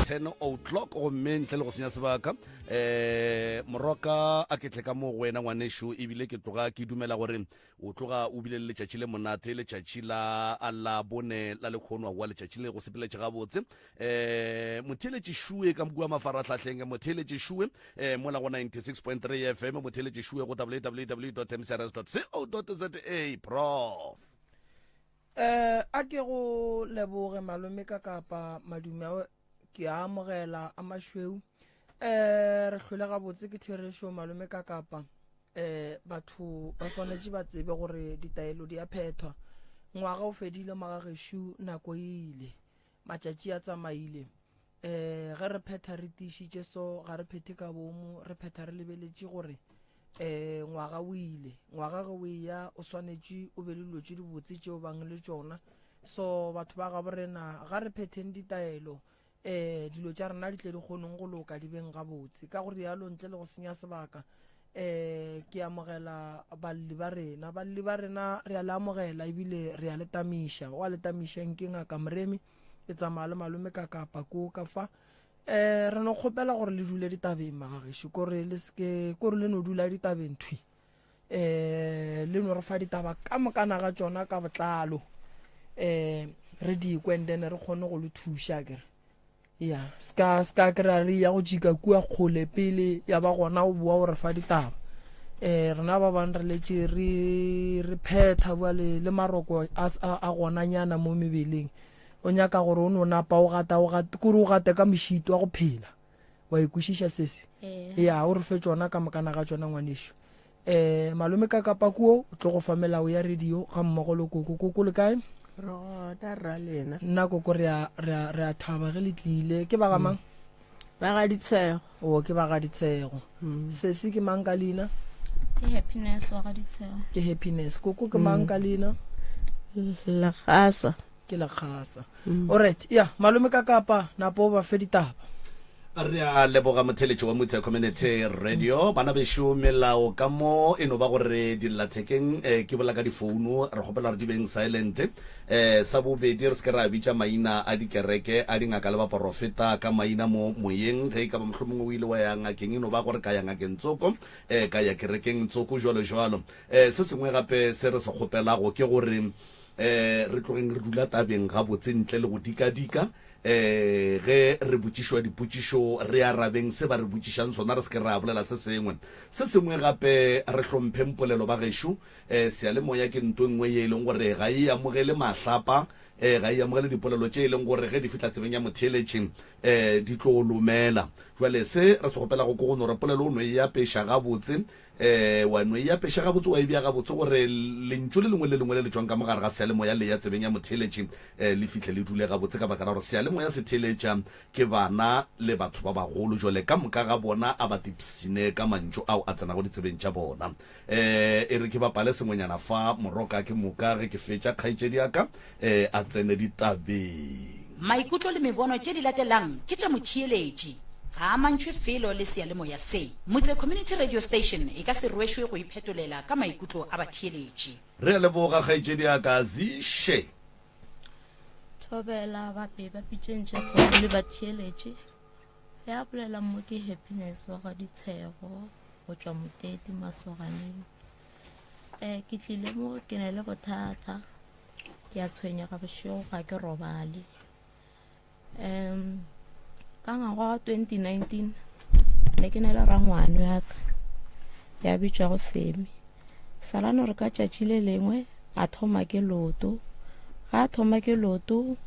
10 o'clock go mentle le go senya sebaka moroka a ke tle ka mo wena ngwanesho ebile ke tloga ke dumela gore o tloga o bile le tšatši le monate le tšatši la bone la lekgonwa wa letšatši le go sepeletše gabotse motheletše šue ka bua mafaratlhatlheng motheletše šue mola go 96.3 FM motheletše šue go www.mcrs.co.za prof a ke go leboge malome ka kapa madume ke a amogela a mašweu re hlole gabotse ke theresho malome ka kapa batho ba swanetše ba tsebe gore ditaelo di a phethwa ngwaga o fedile magageshu nako ile matšatši a tsamaile ge re phetha re tišitše so ga re phethe ka bomo re phetha re lebeletše gore ngwaga o ile ngwaga ge o ya o swanetše o be le dilo tše dibotse tšeo bang le tšona so batho ba ga borena ga re phetheng ditaelo dilo tša rena di tle di kgonong go loka di beng gabotse ka gore yalo ntle le go senya sebaka ke amogela balli ba rena re a le amogela ebile re a letamiša wa letamiša nke ngaka moremi ke tsamaya le malome ka kapa ko ka fa re no kgopela gore le dule ditabeng magagesho kore le no dula ditabeng thwi le no re fa ditaba ka mokana ga tšona ka botlalo re di kwendene re kgone go le thuša kere ya ska kry-a re ya go jika kua kgole pele ya ba gona o bua gore fa ditaba rena ba bang re letše re phetha bua le maroko a gonanyana mo mebeleng o nyaka gore o no napa kore o gate ka mošito wa go phela wa ikwešiša sese ya o re fe tšona ka mokana ga tšona ngwanešo malome ka kapa kuo o tlo go fa melao ya radio ga mmogo le koko le kae nna koko re a thaba ge le tlile ke ba ga mang ba ga ditshego ke ba ga ditshego sese ke mang ka leina ke happiness wa ga ditshego ke happiness koko ke mang ka leina Lekgasa ke Lekgasa alright ya malome ka kapa napo ba fe ditaba re a leboga motheletši wa motse community radio bana besho melao ka mo e no ba gore dillathekeng ke bola ka difounu re gopela re di beng silent sa bobedi re se ke ra bitša maina a dikereke a dingaka le baprofeta ka maina mo moyeng ge ka ba mohlomongwe o ile wa ya ngakeng e no ba gore ka ya ngakeng tsoko ka ya kerekeng tsoko jalo se sengwe gape se re se kgopelago ke gore re tlogeng re dula tabeng gabotse ntle le go dika-dika ge re botšišwa dipotšišo re arabeng se ba re botšišang sona re se ke re a bolela se sengwe gape re hlompheng polelo ba gešo sealemoya ke nto nngwe ye e leng gore ga e amogele mahlapa ga e amogele dipolelo tše e leng gore ge di fitla tsebeng ya motheletšeng di tlo lomela jwale se re se gopela go ke go nore polelo o no e apeša gabotse wa no e apeša gabotse wa e bea gabotse gore lentšu le lengwe le le tšwang ka mogare ga sealemoya le ya tsebeng ya motheletšeng le fitlhe le dule gabotse ka baka la gore sealemoya se theletša ke bana le batho ba bagolo jwale ka moka ga bona a ba tipsine ka mantšu ao a tsenago ditsebeng tša bona e re ke bapale sengwenyana fa moroka ke moka ge ke fetša kgaetšedi aka a tsene ditabeng maikutlo le mebono tše di latelang ke tša motheeletši ga mantšhwe felo le sealemoya se motse community radio station e ka se rwešwe go iphetolela ka maikutlo a batheeletši re a leboga kgaetšedi aka ziše thobela bape ba pitšentše kgolo le batheeletši ya bolela mo ke happiness wa ga ditshego go tšwa moteti masoganeng ke tlile mo ke na le bothata ke a tshwenyega bošego ga ke robale ka ngwaga wa 2019 ne ke na le rangwane ya ka ya bitšwa go Semi salano re ka tšatši le lengwe a thoma ke loto ga a thoma ke loto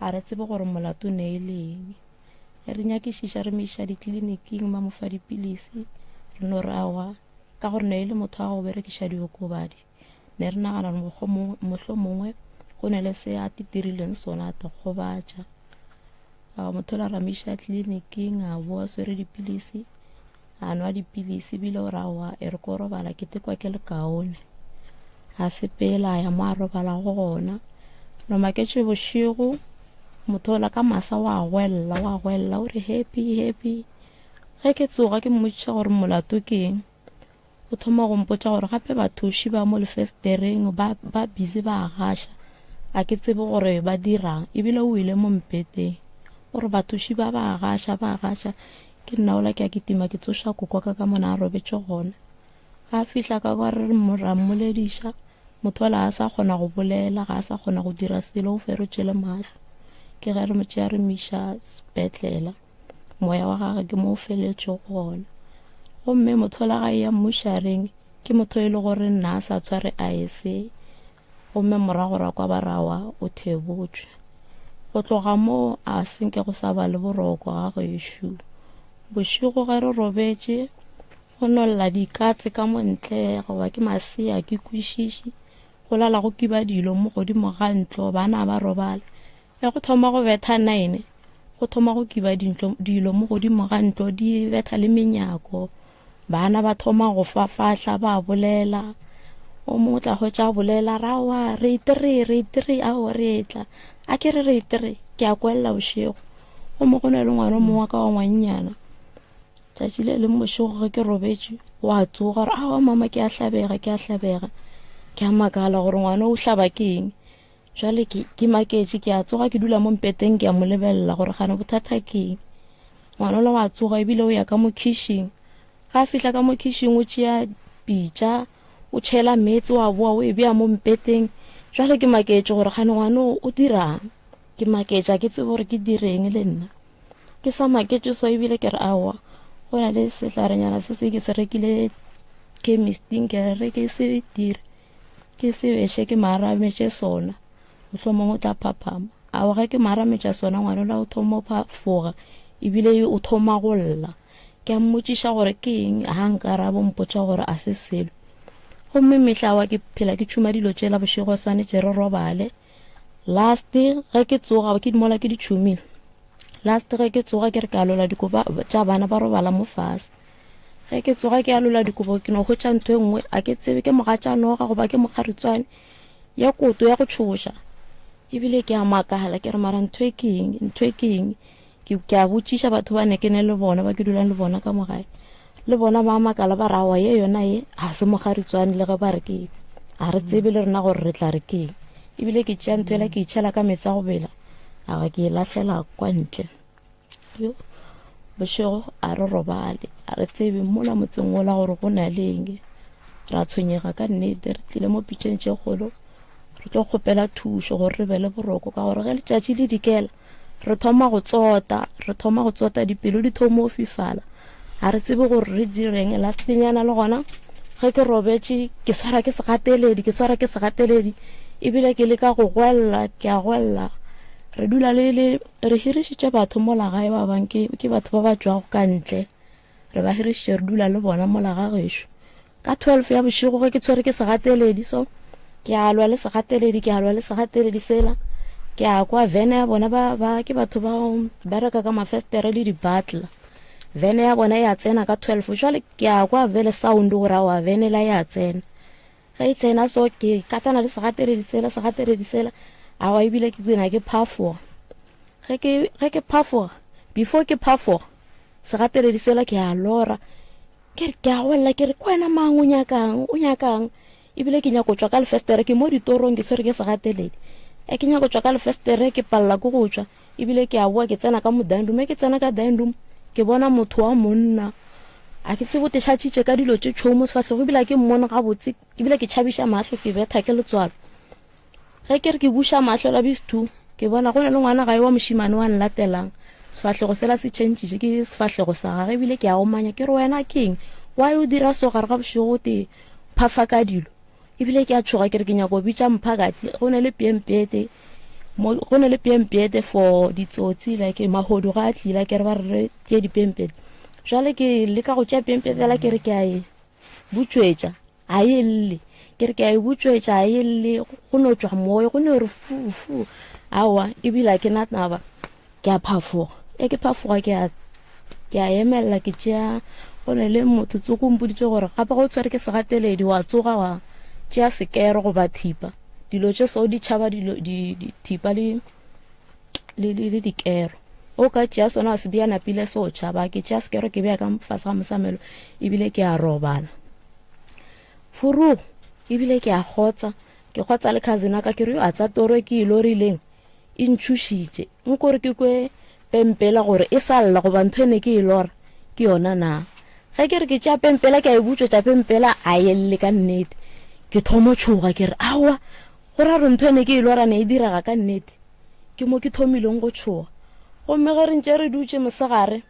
a re tsebe gore molato ne e leng re nyakišiša re meiša ditleliniking ba mo fa dipilisi re no re awa ka gore ne e le motho wa go berekiša diokobadi ne re nagana mohlomongwe go ne le se a titirileng sona a togobatša motho la ramiša tleliniking a boa swere dipilisi a nwa dipilisi bile o rawa e re ko robala ke tekwa ke le kaone a sepela ya mo a robala go gona no maketše bošego motho la ka masa wa gwella o re happy ge ke tsoga ke mmotšiša gore molato ke eng o thoma go mpotša gore gape bathoši ba mo lefestereng ba busy ba gaša a ke tsebe gore ba dirang ebile o ile mo mpeteng gore bathuši ba gaša ke nna ola ke a kitima ke tsoša koko ka mona a robetše gona ga fihla ka kwa re mmolediša motho ola a sa kgona go bolela ga a sa kgona go dira selo o ferotšele mahlo ke ge re motse ya re miša sepetlela moya wa gage ke mo o feletše gona gomme motho ola ga ya mmušareng ke motho e le gore nna a sa tshware a ese gomme morago ra kwa barawa o thebotšwe go tloga mo a senke go sa ba le boroko ga gešo bošigo ge re robetše go nolla dikatse ka montle goba ke masea ke kwešiši go lala go kiba dilo mo godimo ga ntlo bana ba robala ya go thoma go betha 9 go thoma go kiba dilo mo godimo ga ntlo di betha le menyako bana ba thoma go fafahla ba bolela o mongwe tla hwetša bolela rawa re itere a o re etla a ke re itere ke a kwella bošego go mo gona le ngwana mongwe ka wa ngwannyana tšatši le mošego ge ke robetše wa tsoga gore a mama ke a hlabega ke a makala gore ngwana o hlaba ke eng jwale ke maketše ke a tsoga ke dula mo mpeteng ke a mo lebelela gore gane bothata ke eng ngwana ola wa tsoga ebile o ya ka mo kitšhing ga fihla ka mo kitšhing o tšea pitša o tšhela metsi wa boa o e bea mo mpeteng jwale ke maketše gore gane ngwana o dirang ke maketša ke tsebe gore ke direng le nna ke sa maketše so ebile ke re awa go na le sehlarenyana se ke se rekile chemisting ke re ke se dire ke se beše ke marametše sona mohlomong o tla phaphama a ga ke marametša sona ngwana la o thoma o phafoga ebile o thoma go lla ke a mmotšiša gore ke eng a nkarabo mpotša gore a se selo gomme mehla wa ke phela ke tšhuma dilo tšela bošego swanetše re robale last ge ke tsoga ke dimola ke di tšhumile last ge ke tsoga ke re ka alola dikobo tša bana ba robala mo fase ge ke tsoga ke alola dikobo ke no hwetša ntho e nngwe a ke tsebe ke mogatšanoga goba ke mokgaritswane ya koto ya go tšhoša ebile ke a makala ke re mara ntho e ke eng ke a botšiša batho ba nekene le bona ba ke dulang le bona ka mogae le bona ba makala ba rawa ye yona ye a se mokgaritswane le ge ba re ke a re tsebe le rena gore re tla re ke ebile ke tšea ntho ela ke itšhela ka metsa go bela a ke e lahlela kwa ntle bošego a re robale a re tsebe mola motseng ola gore go na leng ra tshwenyega ka nnete re tlile mo pitšeng tše kgolo re tlo kgopela thušo gore re be le boroko ka gore ge letšatši le dikela re thoma go tsota dipelo di thoma o fifala a re tsebe gore re direng lastenyana le gona ge ke robetše ke swara ke segateledi ebile ke leka go gwella ke a gwella re dula le re hirišitše batho mo lagae ba bang ke batho ba ba tšwago ka ntle re ba hirišitše re dula le bona mo laga gešo ka 12 ya bošego ge ke tshwere ke segateledi so ke a lwa le segateledi sela ke a kwa vene ya bona ba ke batho ba bereka ka mafestere le di-butler vene ya bona ya tsena ka 12 jwale ke a kwa vele sound gore wa vene la ya tsena ge e tsena so ke katana le segateledi sela a wa ebile ke tsena ke phafoga ge ke phafoga before ke phafoga segateledi sela ke a lora ke a wella ke re kwena mang o nyakang ebile ke nyako tswa ka lefestere ke mo ditorong ke swere ke segateledi ke nyako tswa ka lefestere ke palla go go tswa ebile ke a boa ke tsena ka modandum ke tsena ka dandum ke bona motho wa monna a ke tsebo te tšhatšitše ka dilo tše tšhomo sefatlhego ebile ke mmona ga botse ebile ke tšhabiša mahlo ke betha ke letswalo ge ke re ke buša mahlo la bis2 ke bona go na le ngwana gae wa mošimane wa nlatelang sefatlhego sela se tšhentšitše ke sefatlhego sa gage ebile ke a omanya ke re wena keng wa o dira so gare ga bošego te phafa ka dilo ebile ke a tšhoga ke re ke nyako bitša mphakati go ne le pempete for ditsotsi like mahodu ga a tlila ke re ba re tšee dipempete jwale ke leka go tšea pempetela ke re ke a e butswetša a e lle ke re ke a e butswetša a e lle go no tswa moya go ne re fufu awa ebile ke nataba ke a phafoga ke phafoga ke a emelela ke tšea go ne le motho tsokompoditse gore gape go tshwere ke segateledi wa tsoga wa tšea sekero go ba thipa dilo tše so di tšhaba dithipa le dikero o ka tšea sona wa se bea napile se o tšhaba ke tšea sekero ke bea ka fase ga mosamelo ebile ke a robala furugo ebile ke a kgotsa le cousin ka ke re yo a tsa toro ke e lorileng e ntšhušitše nkore ke kwe pempela gore e salla go bantho ene ke ilora ke yona na ga ke re ke tša pempela ke a butšo tša pempela a yelle ka nnete ke thomo tshoga ke re awa go ra re ntho ene ke ilora ne e diraga ka nnete ke mo ke thomileng go tshoga gomme ge re ntše re dutše mosegare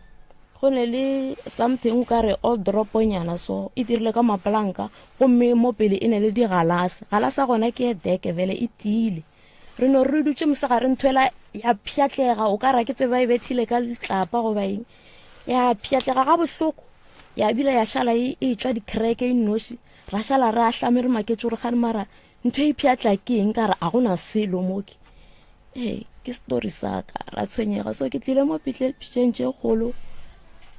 go ne le something ka re all droponyana so e dirile ka maplanka gomme mo pele e ne le galasa gona ke deke vele e tiile re no re dutše mosegare nthwela ya pšhatlega o ka ra ke tseba e bethile ka letlapa go baeng ya pšhatlega ga bohloko ya bila ya šala e tšwa di-crack e noši ra šala re a hlame re maketse gore gane mara ntho e pšhatla ke eng ka re a gona selo moke ke story sa ka ra tshwenyega so ke tlile mo pitšeng tše kgolo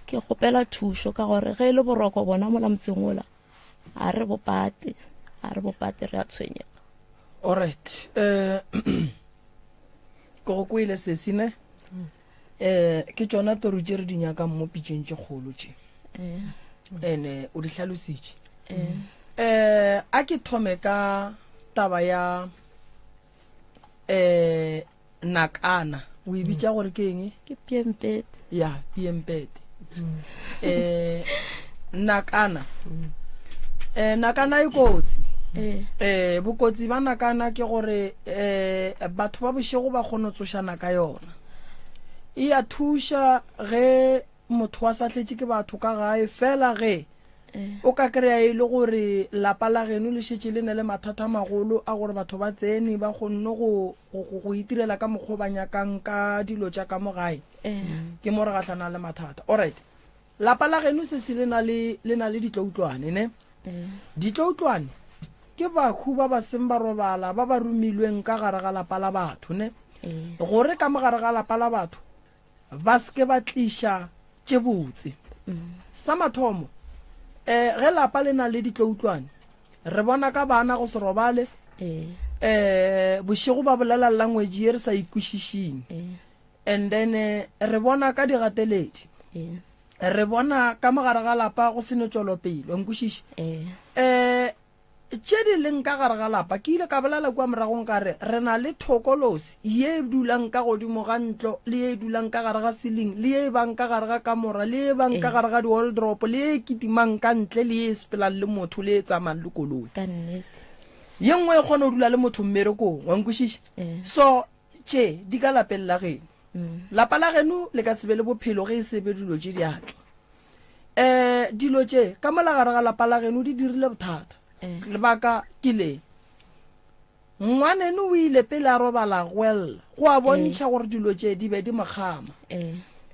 ke kgopela thušo ka gore ge e le boroko bona mola motseng ola a re bopate re a tshwenyega alright ke go kwele sesine ke tsona toru tše re di nyakang mo pitšeng tše kgolo tše ene o di hlalositše a ke thome ka taba ya nakana o e bitša gore ke eng ke piempete ya piempete nakana nakana e kotsi bokotsi ba nakana ke gore batho ba bošego ba kgone tsošana ka yona e a thuša ge motho wa sahletše ke batho ka gae fela ge o ka kry-a e le gore lapa la geno le šetše le ne le mathata magolo a gore batho ba tsene ba kgonne go itirela ka mokgwa ba nyakang ka dilo tša ka mo gae ke mo re gahlana le mathata alright lapa la geno se se le na le ditloutlwane ne ditloutlwane ke bakhu ba ba seng ba robala ba ba romilweng ka gare ga lapa la batho ne gore ka mo gare ga lapa la batho ba ske ba tliša tše botse sa mathomo ge lapa le na le ditloutlwane re bona ka bana go se robale bošego ba bolela language ye re sa ikwešišing and then re bona ka digateledi re bona ka mogare ga lapa go sene tšwelopele nkwešiše tše di leng ka gare ga lapa ke ile ka bolela kua moragong ka re na le thokolosi ye dulang ka godimo ga ntlo le ye dulang ka gare ga ceiling le ye bang ka gare ga kamora le ye bang ka gare ga di-wardrobe le ye kitimang ka ntle le ye sepelang le motho le ye tsamang le koloi ye nngwe e kgone go dula le motho mmerekong wa nkwešiše so tše di ka lapeng la geno lapa la geno le ka sebe le bophelo ge e sebe dilo tše diatla dilo tše ka mola gare ga lapa la geno di dirile bothata lebaka ke le ngwaneno o ile pele a robala gwella go a bontšha gore dilo tše di be di mokgama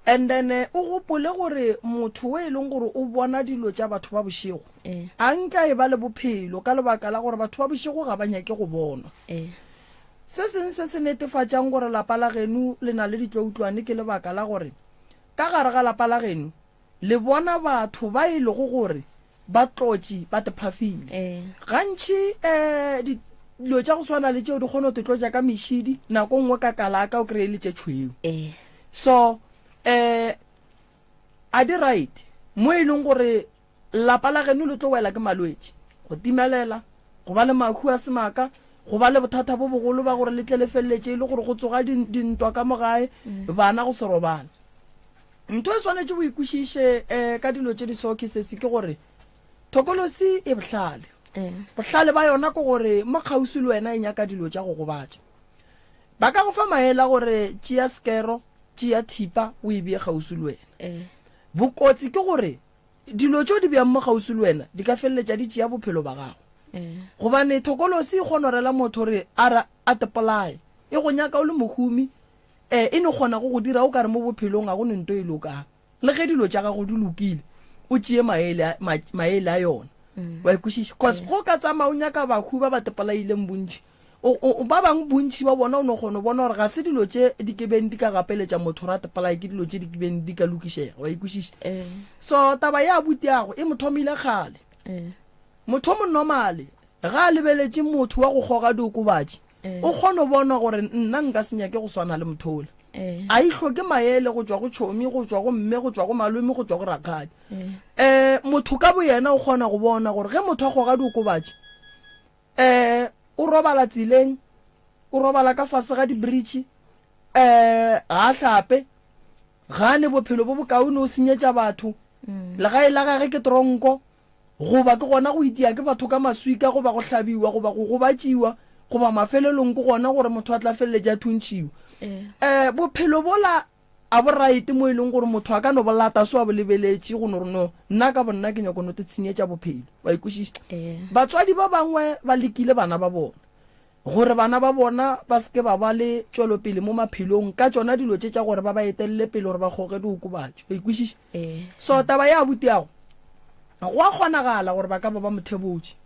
and then o gopole gore motho o e leng gore o bona dilo tša batho ba bošego a nka e ba le bophelo ka lebaka la gore batho ba bošego ga ba nyake go bonwa se seng se se netefatšang gore lapa la geno le na le ditloutlwane ke lebaka la gore ka gare ga lapa la geno le bona batho ba e lego gore ba tlotši ba tephafile gantši dilo tša go swana le tšeo di kgone go te tlotša ka mešidi nako nngwe ka kalaka o kry-e le tše tšhweu so a di right mo e leng gore lapa la geno le tlo wela ke malwetši go timelela go ba le mahu a semaka go ba le bothata bo bogolo ba gore le tle le feleletše e le gore go tsoga dintwa ka mogae bana go se robala ntho e swanetše bo ikwešiše ka dilo tše di sokisese ke gore thokolosi e bohlale ba yona ke gore mo kgausi le wena e nyaka dilo tša go gobatša ba ka go fa maela gore tšea skero tšea thipa o e bee kgausi le wena bokotsi ke gore dilo tšeo di beang mo kgausi le wena di ka feleletša di tšea bophelo ba gago gobane thokolosi e kgonorela motho gore a tepolae e go nyaka o le mohumi e ne kgona go dira o ka re mo bophelong a go ne nto e lokang le ge dilo tša gago di lokile o tšee maele a yona wa ikwešiša cause go ka tsamaya o nyaka bakhu ba ba tepolaileng bontši ba bangwe bontši ba bona o ne kgone bona gore ga se dilo tše di ke beng di ka gapeletša motho ra tepolae ke dilo tše di ke beng di ka lokišega wa ikwešiša so taba ya abutiago e mothomile kgale motho o monomale ga a lebeletše motho wa go kgoga diokobatši o kgone bona gore nna nka senyake go swana le mothole a ihloke maele go tšwa go tšhomi go tšwa go mme go tšwa go malome go tšwa go rakgadi motho ka bo yena o kgona go bona gore ge motho a kgoga diokobatši o robala tseleng o robala ka fase ga di-bridge ga hlape gane bophelo bo bokaone o senyetša batho legae la gage ke tronko goba ke gona go itia ke batho ka maswika goba go hlabiwa goba go gobatšiwa goba mafelelong ke gona gore motho a tla feleletša a thuntšhiwa bophelo bola a bo right mo e leng gore motho a ka no bolata so a bo lebeletše go no re no nna ka bonna ke nyako no te tshenyetša bophelo wa ikwešiša batswadi ba bangwe ba lekile bana ba bona gore bana ba bona ba seke ba ba le tšwelopele mo maphelong ka tšona dilo tše tša gore ba ba etelele pele gore ba kgoge diokobatšo wa ikwešiša so taba ya butiago go a kgonagala gore ba ka ba mothebotse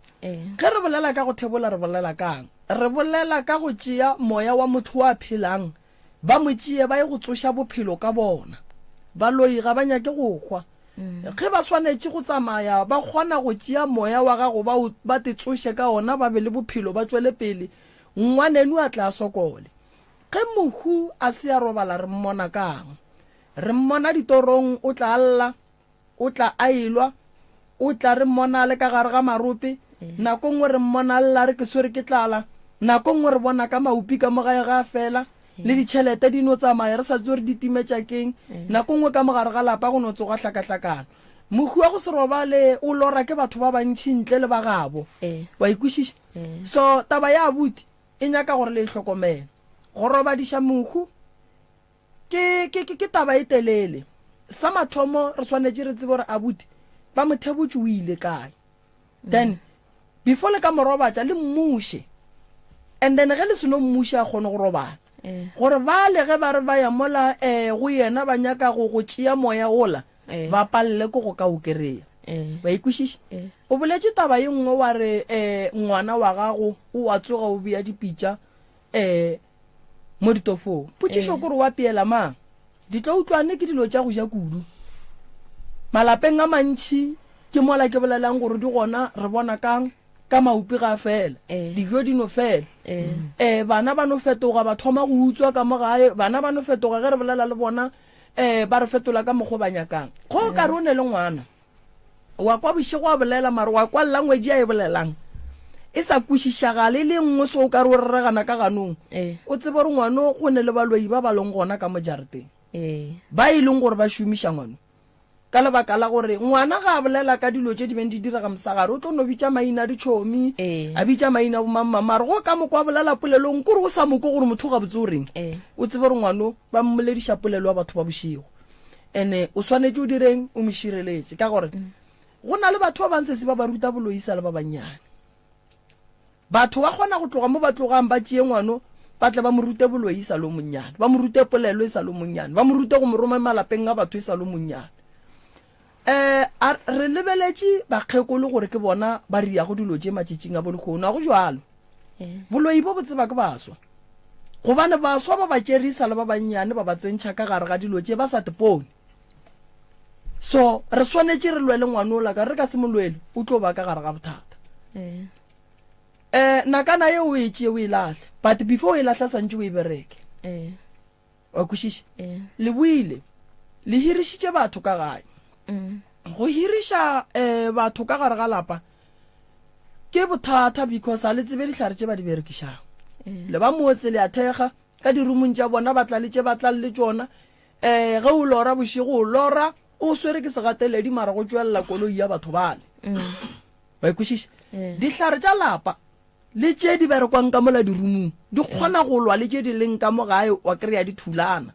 ge re bolela ka go thebola re bolela kang re bolela ka go tšea moya wa motho wa phelang ba mo tšee ba ye go tsoša bophelo ka bona ba loi ga ba nyake go hwa ge ba swanetše go tsamaya ba kgona go tšea moya wa gago ba te tsoše ka ona ba be le bophelo ba tšwele pele ngwaneno a tla sokole ge mohu a se a robala re mmona kang re mmona ditorong o tla alla o tla ailwa o tla re mmona le ka gare ga marope nako nngwe re mmona alla re ke swere ke tlala nako nngwe re bona ka maupi ka mogae ga fela le ditšhelete di no tsamaya re sa tse re ditimetša keng nako nngwe ka mogare ga lapa go no tsoga hlakahlakana mohu wa go se robale o lora ke batho ba bantšhi ntle le ba gabo wa ikwešiša so taba ya abuti e nyaka gore le hlokomele go robadiša mohu ke taba e telele sa mathomo re swanetše re tsebe gore abuti ba mothebotse o ile kae then before le ka morobatša le mmuše and then ge le seno mmuše a kgone go robala gore ba le ge ba re ba ya mola go yena ba nyaka go tšea moya ola ba palle ko go ka o kereya ba ikwešiša o boletše taba ye nngwe wa re ngwana wa gago o a tsoga o bea dipitša mo ditofong potšišo kore wa peela mang di tlo utlwane ke dilo tša go ja kudu malapeng a mantšhi ke mola ke bolelang gore di gona re bona kang ka maupi ga fela dijo di no fela bana ba no fetoga ba thoma go utswa ka mogae bana ba no fetoga ge re bolela le bona ba re fetola ka mokgo ba nyakang go ka re o ne le ngwana wa kwa bošego a bolela mare wa kwa langwedi a e bolelang e sa kwešišagale le nngwe se o ka re o reregana ka ganong o tsebe gore ngwano go ne le baloi ba ba leng gona ka mo jareteng ba e leng gore ba šomiša ngwano ka lebaka la gore ngwana ga a bolela ka dilo tše di beng di dira ga mosagare o tlo no bitša maina ditšhomi a bitša maina bomamma mare go ka moko a bolela polelong kore o sa moko gore motho ga botse o reng o tsebe gore ngwano ba mmolediša polelo wa batho ba bošego and-e o swanetse o direng o mošireletše ka gore go na le batho ba bantsese ba ba ruta boloisa le ba bannyane batho ba kgona go tloga mo ba tlogang ba tšee ngwano ba tla ba mo rute boloisa lo monnyane ba mo rute polelo e sa lo monnyane ba mo rute go mo roma malapeng a batho e sa lo monnyane re lebeletše bakgekolo gore ke bona ba ria go dilo tše matšetšing a bolekgono a go jalo boloi bo botseba ke baswa gobane baswa ba ba tšerisa le ba bannyane ba ba tsentšha ka gare ga dilo tše ba sa tepone so re swanetše re lwele ngwanola ka re ka se molwele o tlo ba ka gare ga bothata nakana ye o e tšee o e lahle but before o e lahla santše o e bereke wa kwešiša le buile le hirišitše batho ka gae go hiriša batho ka gare ga lapa ke bothata because a le tsebe dihlare tše ba di berekišang le ba motse le a thega ka dirumong tša bona ba tlaletše ba tlalle tšona ge o lora bošego o lora o swere ke segateledi mara go tšwelela koloi ya batho bale ba ikwešiša dihlare tša lapa le tše di berekwang ka mola dirumong di kgona go lwa le tše di leng ka mo gae wa kry-a dithulana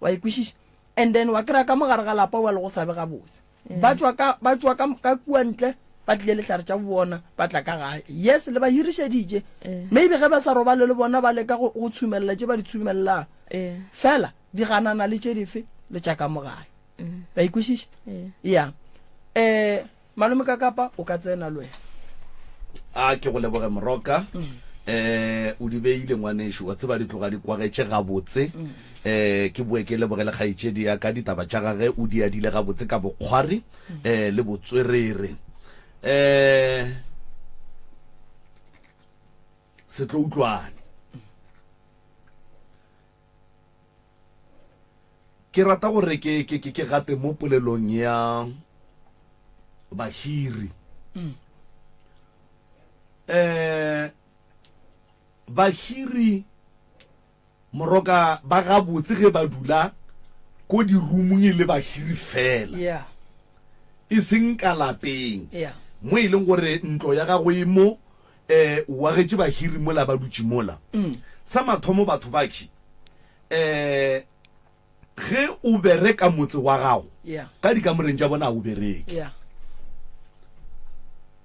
wa ikwešiša and then wa kry-a ka mogare ga lapa wa le go sabe gabotse ba tšwa ka kua ntle ba tlile lehlare tša bona ba tla ka gae yes le ba hirišeditše maybe ge ba sa robale le bona ba leka go tshumelela tše ba di tshumelelago fela di ganana le tše dife le tša ka mogae ba ikwešiša ya malome ka kapa o ka tsena le wena a ke go leboge moroka o di beile ngwanešo wa tseba di tloga di kwagetše gabotse ke bue ke lebogele kgaetšedi ya ka ditaba tša gage o di adile gabotse ka bokgwari le botswerere se tlo utlwane ke rata gore ke gate mo polelong ya bahiri bahiri moroka ba gabotse ge ba dula ko di roomong e le bahiri fela yeah e seng ka lapeng yeah mo e leng gore ntlo ya gago e mo wa getse bahiri mola ba dutse mola sa mathomo batho baki ge o bereka motse wa gago yeah ka dikamoreng tša bona o bereke yeah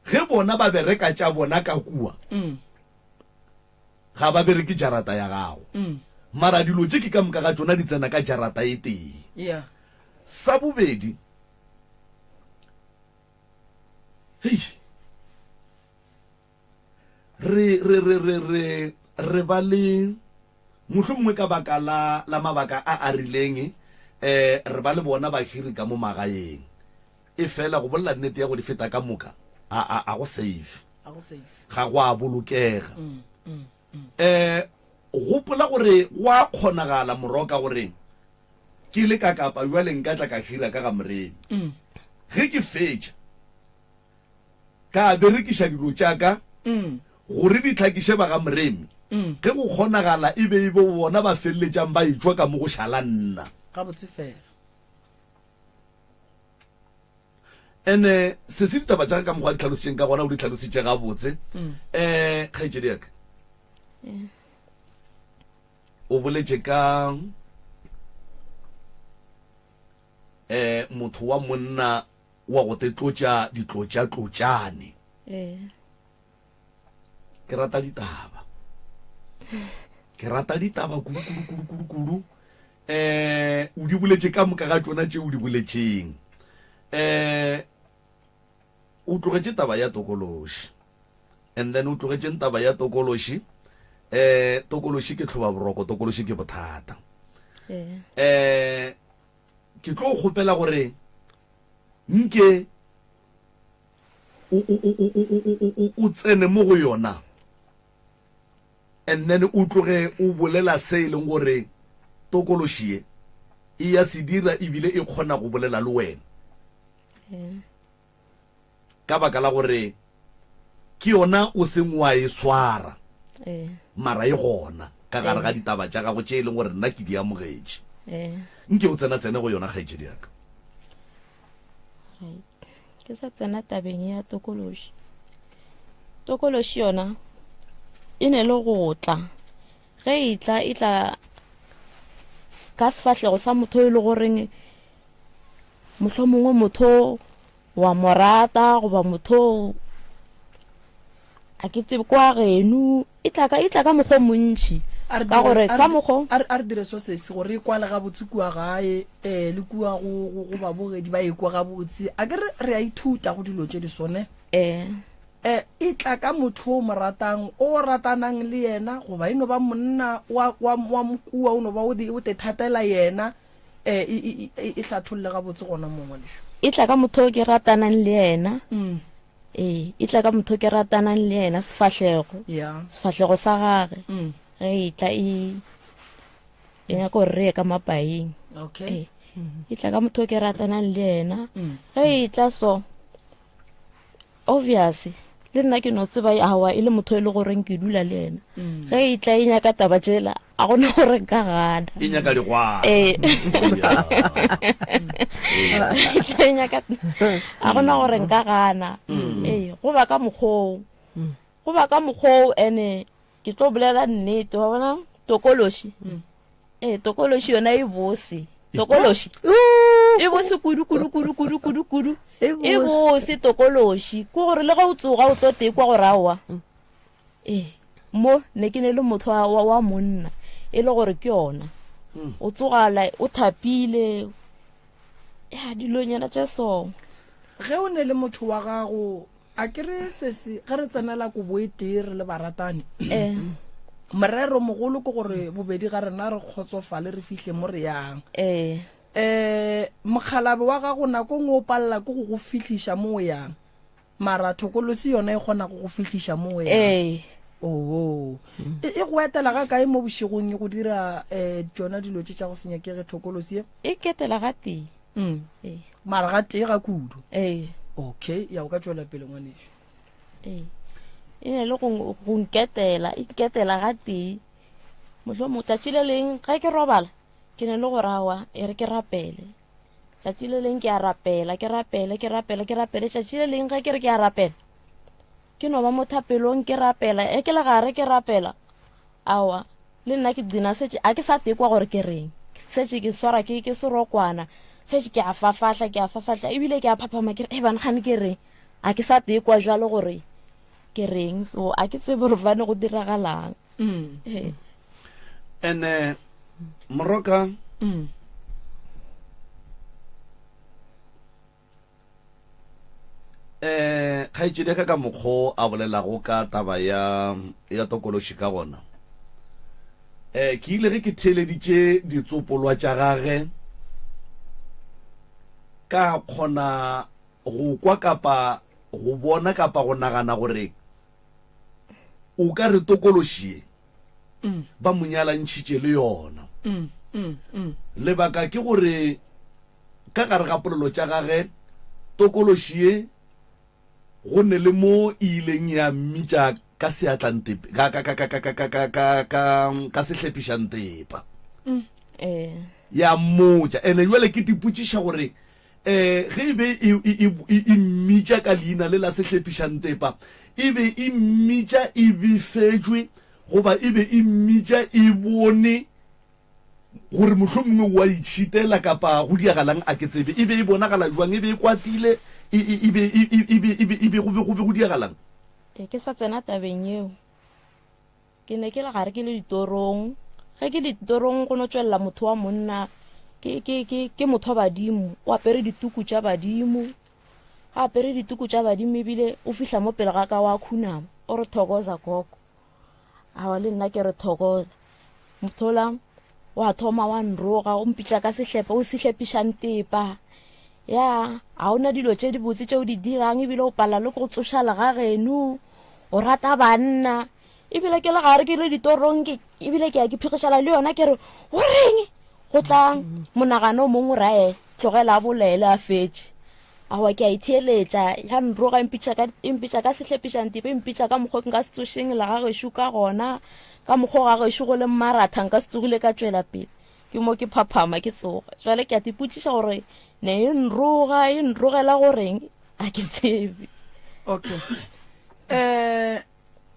ge bona ba bereka tša bona ka kua ga ba bereke jarata ya gago mara dilo tše ke ka moka ga tsona di tsena ka jarata e teng yeah sa bobedi hey re ba le mohlomongwe ka baka la mabaka a rileng re ba le bona bahiri ka mo magaeng e fela go bolla nnete ya go di feta ka moka a go safe I go safe ga go a bolokega gopola gore wa kgonagala moroka gore ke le ka kapa jwale nka tla ka hira ka ga moremi ge ke fetša ka berekiša dilo tšaka gore di tlhakiše ba ga moremi ge go kgonagala e be bona ba feleletšang ba etswa ka mo go šala nna ga botse fela ene se se ditaba tša ka mokgwa di tlhalositšeng ka gona o di tlhalositše ga botse kgaetšedi yaka o boletše ka motho wa monna wa go tetlotša ditlotšane ke rata ditaba kudu o di boletše ka moka ga tsona tše o di boletšeng o tlogetše taba ya tokološi and then o tlogetšeng taba ya tokološi tokološi ke tlhoba boroko tokološi ke bothata ke tlo kgopela gore nke o tsene mo go yona and then o tloge o bolela se e leng gore tokološi e ya se dira ebile e kgona go bolela le wena ka baka la gore ke yona o seng wa e swara mara e gona ka gare ga ditaba tša gago tše e leng gore nna ke di amogetše nke o tsena go yona kgaetšedi yaka ke sa tsena tabeng ya tokološi yona e ne le go tla ge e tla ka sefahlego sa motho e le goreng mohlomongwe motho wa morata goba motho a ke tsebe kwa geno e tla ka mokgwa montši ka gore ka mokgwa a re dire so sese gore e kwale ga botse kua gae le kua go babogedi ba ekwa ga botse a ke re a ithuta go dilo tše di sone e tla ka motho o moratang o ratanang le yena goba eno ba monna wa mokua o no ba o te thatela yena e hlatholle ga botse gona mongwe lesho e tla ka motho o ke ratanang le yena e tla ka motho ke ratanang le yena sefahlego sa gage ge e tla e nyaka gore re ye ka mapaeng e tla ka motho ke ratanang le yena ge e tla so obvious le nna ke no tseba awa e le motho e le goreng ke dula le yena ge e tla e nyaka taba tšela a gona gore nka gana e nyaka digwana a gona gore nka gana go ba ka mokgwoo ene ke tlo bolela nnete wa bona tokološi yona e bose tokološi e bose kudu e bose tokološi ke gore le ga o tsoga o tlo tekwa gore aowa mo ne ke ne le motho wa monna e le gore ke yona o tsogala o thapile ya dilonyana tša song ge o ne le motho wa gago a kere sese ge re tsenela ko boetee re le baratane morero mogolo ke gore bobedi ga rena re kgotsofale re fihle mo re yang mokhalabe wa gago nako ngwe o palela ke go fihliša mo o yang mara thokolosi yona e kgona go fihliša mo o yang e go etela ga kae mo bošegong e go dira tsona dilo tša go senyakege thokolosi e ketela ga tee mara ga tee ga kudu okay ya o ka tšwela pele ngwanešo e ne le go nketela ga tee mohlomong tšatši le leng ga ke robala ke ne le go rawa e re ke rapele tšatši le leng ke a rapela tšatši le leng ga ke re ke a rapela ke no ba mo thapelong ke rapela ke le gare ke rapela awa le nna ke dina setse a ke sa tekwa gore ke reng setse ke swara ke serokwana setse ke a fafahla ebile ke a phaphama ke re bana gane ke reng a ke sa tekwa jalo gore ke reng so a ke tsebe gore fane go diragalang and Moroka khaitšedi ka mokgo a bolelago ka taba ya tokološi ka gona ke ile ge ke theeleditše ditsopolwa tša gage ka kgona go kwa kapa go bona kapa go nagana gore o ka re tokološi ba monyalantšhitše le yona lebaka ke gore ka gare ga polelo tša gage tokološi ye go ne le mo ileng ya mmitša ka seatlantepe ka sehlepišantepa ya mmotša ene jwale ke dipotšiša gore ge e be e mmitša ka leina le la sehlepišantepa e be e mmitša e befetšwe goba e be e mmitša e bone gore mohlomongwe wa itšhitela kapa go diagalang a ke tsebe e be e bonagala jwang e be e kwatile e be go diagalang ke sa tsena tabeng eo ke ne ke le gare ke le ditorong ge ke ditorong go no tswelela motho wa monna ke motho wa badimo o apere dituku tša badimo ga apere dituku tša badimo ebile o fihla mo pele ga ka wa khunama o re thokoza koko awa le nna ke re thokoza mothola wa thoma wa nroga o mpitša ka sehlepa o sehlepišang tepa ya a ona dilo tše di botse tšeo di dirang ebile o pala le go tsošala ga geno o rata banna ebile ke le gare ke le ditorong ebile ke ya ke phigišala le yona ke re o reng go tla monagano o mongwe rae tlogela a bolele a fetše awa ke a itheeletša ya nroga empitša ka sehlepišang tepa empitša ka mokgwa nka se tsošeng la ga gešo ka gona ka mokgwa ga gešo go le maratha nka se tsogile ka tšwela pele ke mo ke phaphama ke tsoga jwale ke a tipotšiša gore ne e nrogela goreng a ke tsebe okay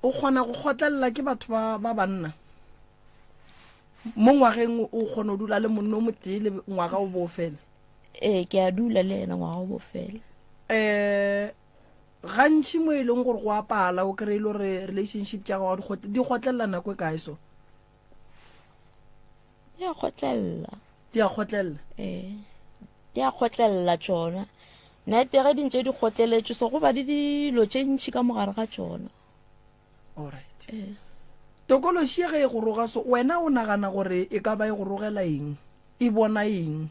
o kgona go kgotlelela ke batho ba banna mo ngwageng o kgona go dula le monno o motee le ngwaga o bo fela ke a dula le ena ngwaga o bo fela gantši mo e leng gore go apala o kry-ile gore relationship tša gago di kgotlelela nako e kae so di a kgotlelela di a kgotlelela tšona nnete ge dintše di kgotleletše so go ba di dilo tše ntšhi ka mogare ga tšona alright tokološi ge e go roga so wena o nagana gore e ka ba e go rogela eng e bona eng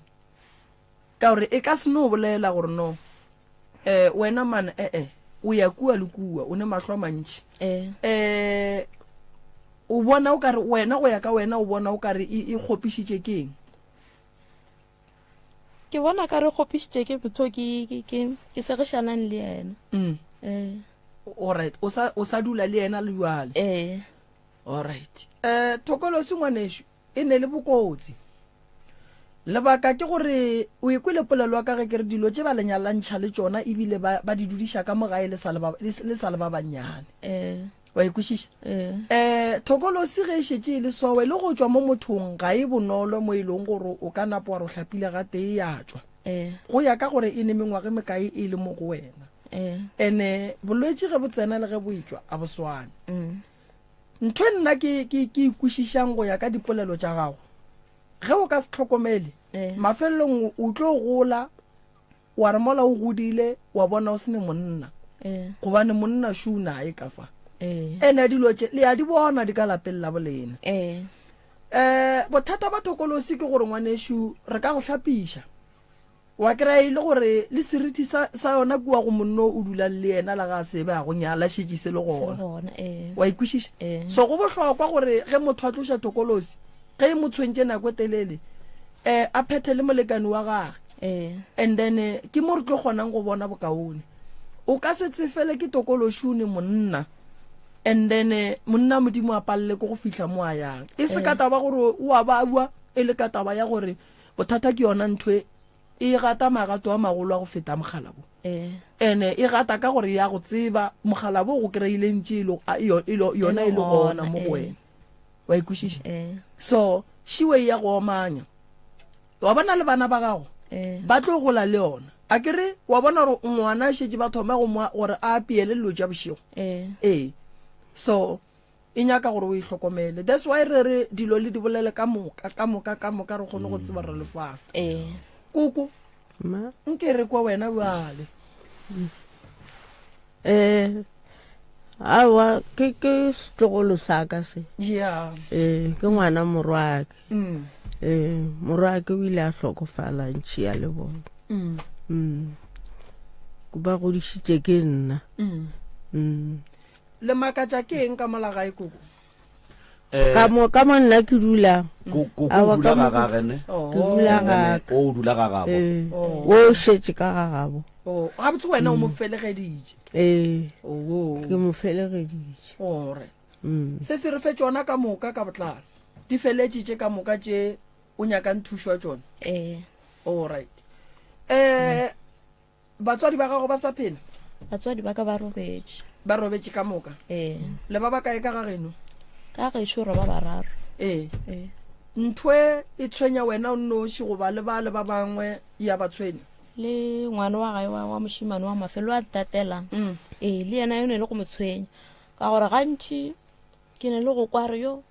ka gore e ka se no bolela gore no wena man o ya kua le kua o ne mahlo a mantši o bona o kare wena go ya ka wena o bona o kare e kgopišitše ke eng ke bona ka re kgopišitše ke motho ke segišanang le yena alright o sa dula le yena le jwale alright thokolosi ngwanešo e ne le bokotsi lebaka ke gore o ekwele polelo wa ka ge ke re dilo tše ba lenyalantšha le tšona ebile ba di dudiša ka mogae le sa le ba bannyane wa ekwešiša thokolosi ge e šetše e le sowe le go tšwa mo mothong ga e bonolo mo e leng gore o ka napo wa re o hlapile ga tee ya tšwa go ya ka gore e ne mengwage mekae e le mo go wena ene bolwetse ge bo tsena le ge bo etswa a boswane ntho nna ke ikwešišang go ya ka dipolelo tša gago ge o ka se tlhokomele mafelelong o tlo gola wa re mola o godile wa bona o se ne monna gobane monna šuna e ka fa ene dilo tše le a di bona di ka lapeng la bolena bothata ba thokolosi ke gore ngwanešo re ka go hlapiša wa kry-a ile gore le seriti sa yona kua go monno o dulang le ena la ga sebe a go nyala šetšise le gona wa ikwešiša so go bohlokwa gore ge motho a tloša thokolosi ge e motshwentše nako e telele a phethe le molekani wa gage and then ke mo re tlo kgonang go bona bokaone o ka se tsefele ke tokološi o ne monna and then monna modimo a palele ko go fihla mo a yang e se ka taba gore o a ba bua e le ka taba ya gore bothata ke yona ntwe e gata magato a magolo a go feta mogala bo ene e gata ka gore ya go tseba mogala bo go kry-ile ntse yona e le gona mo go wena wa ikušiša so shiwe ya go omanya wa bona le bana ba gago ba tlo gola le yona a kere wa bona gore ngwana a šetse ba thoma gore a apeele lelo ja bošego so e nyaka gore o ihlokomele that's why re dilo le di bolele ka moka re kgone go tseba re lefang kuku nke re kwa wena bale awa ke setlogolo sa ka se yeah ke ngwana morwake morwake o ile a hlokofala ntši ya le bona ko ba godisitše ke nna le makatša ke eng ka molagae koko ka mo nna ke dula o dula ga gabo o šetše ka ga gabo gabotse wena o mo felegeditše ke mo felegeditše ore se se re fe tšona ka moka ka botlalo di feletšitše ka moka tše o nyakang thušwa tšona alright batswadi ba gago ba sa phela batswadi ba ka ba robetše ka moka le ba kae ka ga geno ka gešo ro ba bararo ntwe e tshwenya wena o nnoši goba le ba bangwe ya batshweni le ngwana wa gae wa mošimane wa mafelo a tatelang le yena yone le go mo tshwenya ka gore gantši ke ne le go kware yo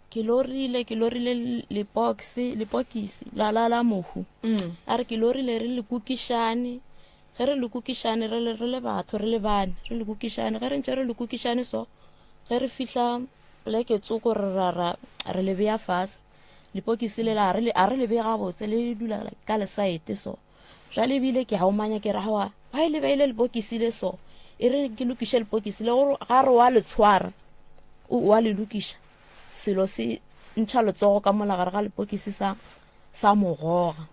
ke lorile lepokisi la mohu a re ke lorile re le kukišane ge re le kukišane re le batho re le bane re le kukišane ge re ntse re le kukišane so ge re fihla poleke tsoko re le beya fase lepokisi le a re le beya gabotse le dula ka lesaete so jale bile ke haumanya ke rawa ba ile beile lepokisi le so e re ke lokiša lepokisi le gore ga re wa le tshwara wa le lokiša selo se ntšha letsogo ka molagare ga lepokisi sa mogoga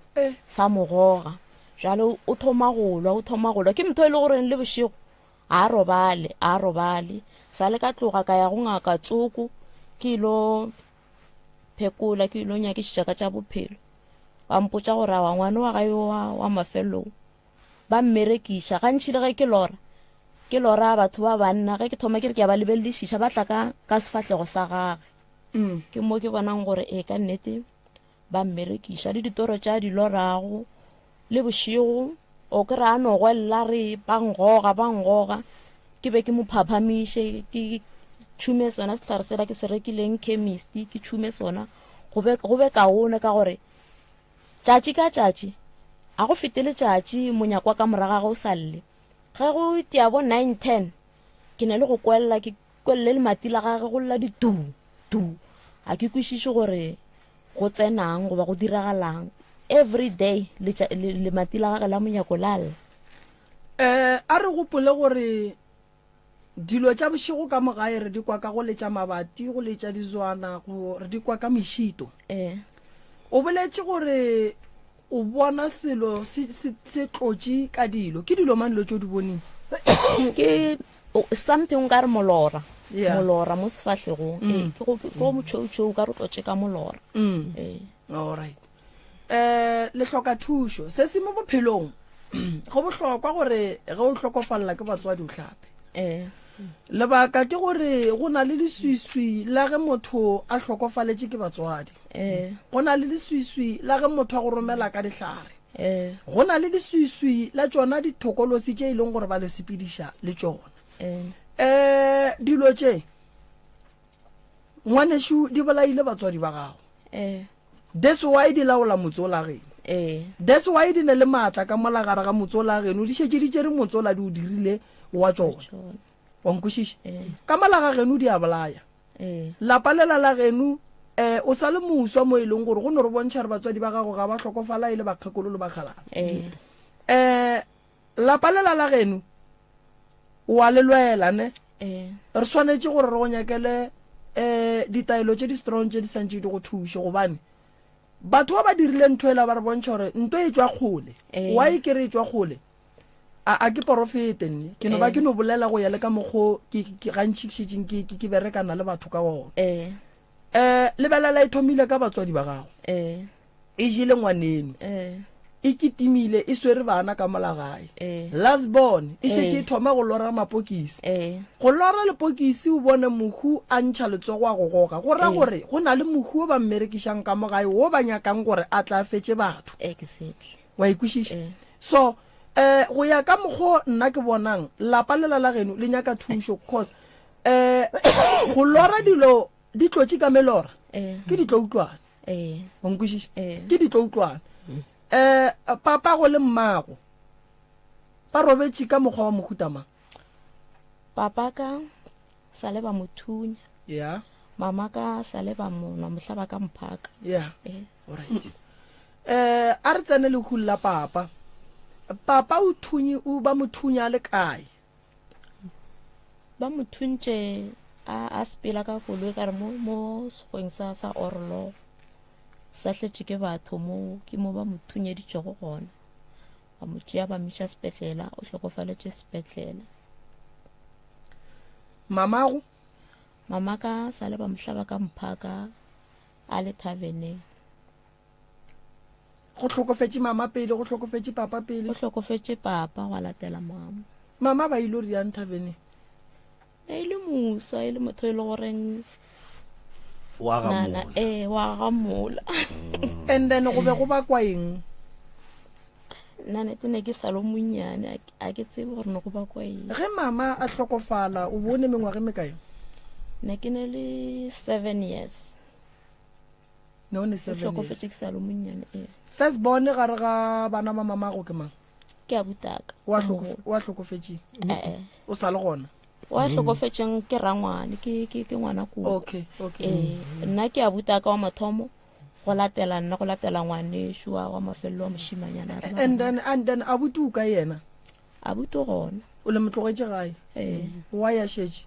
jalo o thoma golwa ke motho e le goreng le bošego a robale sa le ka tloga ka ya go ngaka tsoko ke ilo phekola ke ilo nyakišiša ka tša bophelo ba mpotša gore wa ngwane wa gae wa mafelong ba mmerekiša gantši le ge ke lora batho ba banna ge ke thoma ke re ke a ba lebeledišiša ba tla ka sefatlhego sa gage ke mo ke bonang gore ka nnete ba mmerekiša le ditoro tša di lorago le bošego o ke re a no gwella re bangoga ke be ke mo phaphamiše ke tšhume sona sehlare sela ke se rekileng chemist ke tšhume sona go be kaone ka gore tšatši ka tšatši a go fetele tšatši monyakwa ka moraga o salle ge go tia bo 9-10 ke ne le go kwella le mati la gage go lla di tu a ke kwešiše gore go tsenang goba go diragalang every day le mati la gage la monyako lalla a re gopole gore dilo tša bošego ka mogae re di kwa ka go letša mabati go letša dizwana re di kwa ka mešito o boletše gore o bona selo se tlotše ka dilo ke dilo mang dilo tšo di boneng ke something ka re molora mo sefahlegong ke go motšhoutšhou ka re tlotše ka molora alright le hloka thušo se se mo bophelong go bohlokwa gore ge o hlokofalela ke batswadi o hlape lebaka ke gore go na le leswiswi la ge motho a hlokofaletše ke batswadi go na le leswiswi la ge motho a go romela ka dihlare go na le leswiswi la tšona dithokolosi tše e leng gore ba le sepediša le tšona dilo tše ngwanešo di bolaile batswadi ba gago that's why di laola motse o la geno that's why di ne le maatla ka molagare ga motse o la geno di šetse di tšere motse o la di o dirile wa tšona wa nkwešiša ka malaga geno di a bolaya lapa lela la geno o sa le moswa mo e leng gore go ne re bontšha re batswadi ba gago ga ba tlhokofala e le bakgekolo le bakgalana lapa lela la geno wa le lwelane re swanetše gore re go nyakele ditaelo tše di strong tše di santše di go thuše gobane batho ba ba dirile ntho ela ba re bontšha gore ntho e tšwa kgole wa e kere e tšwa kgole a ke porofete nne ke no ba ke no bolela go ya le ka mokgo ke gantšhišitšeng ke berekana le batho ka bona lebelela e thomile ka batswadi ba gago e jile ngwaneno e kitimile e swere bana ka molagae last born e shetse e thoma go lora mapokisi go lora lepokisi o bone mohu a ntšha letsogo a go goga go ra gore go na le mohu o ba mmerekisang ka mogae o ba nyakang gore a tla fetse batho wa ikwešiša so go ya ka mokgwa nna ke bonang lapa lela la geno le nyaka thušo cause go lora dilo di tlotse ka melora ke di tlo utlwana wa nkwešiša ke di tlo utlwana papa go le mmago ba robetse ka mokgwa wa mohutamang papa ka sale ba mothunya yeah mama ka sale ba mona mohlaba ka mphaka yeah alright a re tsene le khula papa o thunyi o ba mothunya le kae ba mothunche a spela ka kolwe ka re mo segweng sa orlo sa tletse ke batho mo ke mo ba mothunyeditšego gona ba motšea ba mmitša sepetlela o hlokofaletse sepetlela mama ka sale ba mohlaba ka mphaka a le taverneng go tlhokofetse mama pele go tlhokofetse papa pele go tlhokofetse papa wa latela mama ba ile riang taverneng e le musa e le motho e le goreng wa gamola and then go be go ba kwa eng nane tene ke salo munyane a ke tsebe gore no go ba kwa eng ge mama a hlokofala o bone mengwage me kae ne ke ne le 7 years no ne 7 years hlokofetse ke salo munyane first born gare ga bana ba mama go ke mang ke a butaka wa hlokofetse o sa le gona wa hlokofetseng ke rangwane ke ngwana ko okay nna ke a butaka wa mathomo go latela ngwane shua wa mafello wa moshimanyana and then a butuka yena a butu gona o le motlogetse gae wa ya shetse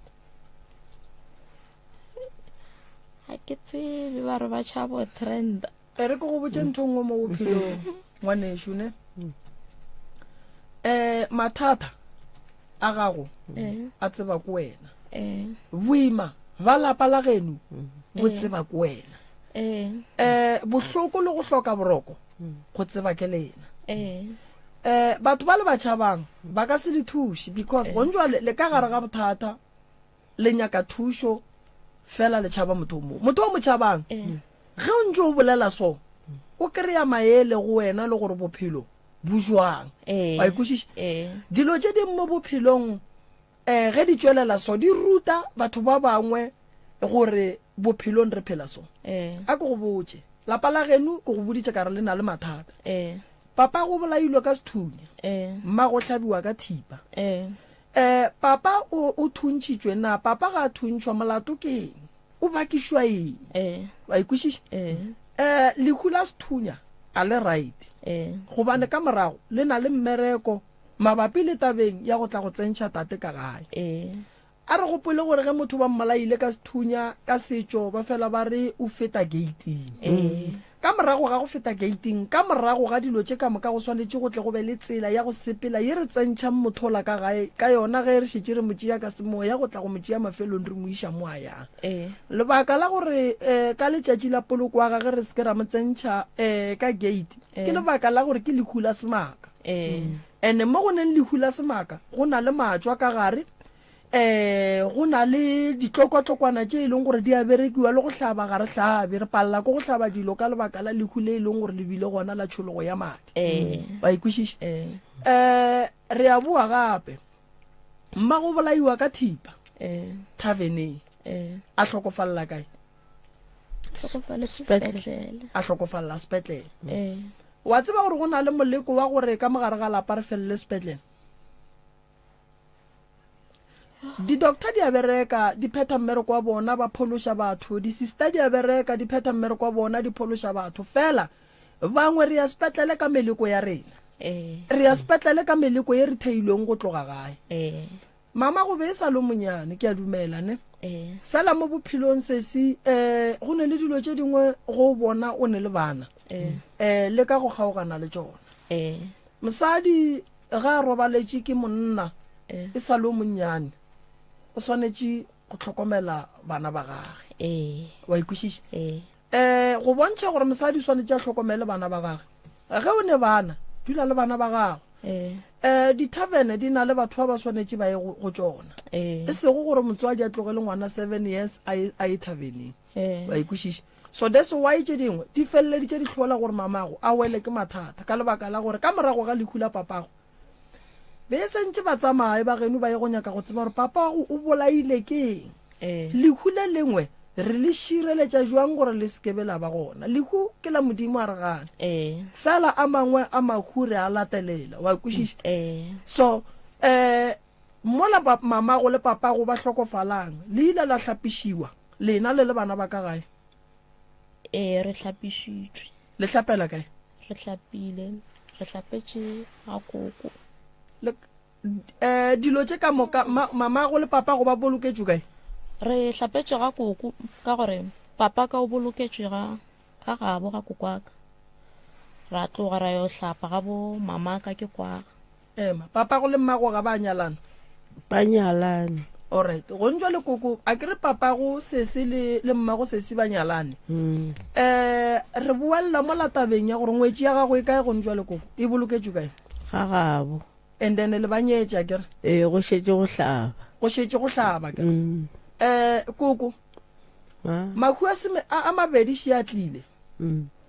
ha ke tsebe ba re ba tšhabo trend re go botse nthongwe mo bophelo ngwanesho ne mathata a gago a tseba ko wena boima ba lapa la geno bo tseba ko wena bohloko le go hloka boroko go tseba ke lena batho ba le ba tšhabang ba ka se di thuše because go ntšwa le ka gare ga bothata le nyaka thušo fela le tšhaba motho o mo tšhabang ge o ntse o bolela so o kry-a maele go wena le gore bophelo bo jwang wa ikwešiša dilo tše ding mo bophelong ge di tšwelela so di ruta batho ba bangwe gore bophelong re phela so a ke go botse lapa la geno ke go boditše ka re le na le mathata papa go bolailwe ka sethunya mma go hlabiwa ka thipa papa o thuntšitšwe na papa ga a thuntšhwa molato ke eng o bakišwa eng wa ikwešiša lehu la sethunya a le right gobane ka morago le na le mmereko mabapi le tabeng ya go tla go tsentšha tate ka gae a re gopole gore ge motho ba mmalaile ka sethunya ka setšo ba fela ba re o feta gating ka morago ga go feta gating ka morago ga dilo tše ka moka go swanetše go tle go be le tsela ya go sepela ye re tsentšhang mothola ka gae ka yona ge re šetše re motšea ka semoya go tla go motšea mafelong re mo iša mo a yang lebaka la gore ka letšatši la poloko wa gage re se ke ra mo tsentšha ka gate ke lebaka la gore ke lehu la semaka and mo go neng lehu la semaka go na le matšwa ka gare go na le ditlokwatlokwana tše e leng gore di a berekiwa le go hlaba gare hlabe re palela ko go hlaba dilo ka lebaka la lehu le e leng gore le bile gona la tšhologo ya madi ba ikwešiša re a bua gape mma go bolaiwa ka thipa taverneng a hlokofalela kae a hlokofalela sepetlele wa tseba gore go na le moleko wa gore ka mogare ga lapa re felele sepetlele di-doctor di a bereka di phetha mmereko wa bona ba phološa batho di-sister di a bereka di phetha mmereko wa bona di phološa batho fela bangwe re ya sepetlele ka meleko ya rena re ya sepetlele ka meleko ye re theilweng go tloga gae mama go be e sa le monyane ke a dumela ne fela mo bophelong sesi go ne le dilo tše dingwe go bona o ne le bana le ka go kgaogana le tsona mosadi ga a robaletše ke monna e sa le monnyane o swanetše go tlhokomela bana ba gage wa ikwešiša go bontšha gore mosadi swanetse a tlhokomele bana ba gage ge o ne bana dula le bana ba gago di-taverne di na le batho ba ba swanetse ba ye go tsona e sego gore motswadi a tlogele ngwana 7 years a ye taveneng ba ikwešiša so that's why tše dingwe di feleleditše di tlhola gore mamago a wele ke mathata ka lebaka la gore ka morago ga lehu la papago be sentše ba tsamaye ba geno ba ye go nyaka go tseba gore papago o bolaile keng lehu le lengwe re le šireletša jwang gore le sekebe la ba gona lehu ke la modimo a re gane fela a mangwe a makhure a latelela wa kwešiša so mola mamago le papago ba hlokofalang le ile la hlapišiwa lena le bana ba ka gae re hlapišitšwe le hlapela kae re hlapile re hlapetše ga koko dilo tše ka moka mamago le papago ba boloketšwe kae re hlapetše ga koko ka gore papa ka o boloketšwe ga gabo ga kokwaka ra tloga ra yo hlapa ga bo mamaka ke kwaga ema papago le mmago ga ba nyalana ba nyalane alright go ntšwa le koko a ke re papago sese le mmago sese ba nyalane re boelela mo latabeng ya gore ngwetši ya gago e kae go ntšwa le koko e boloketšwe kae ga gabo and then le ba nyetša kere go šetše go hlaba go šetše go hlaba kere koko makhu a mabedi še a tlile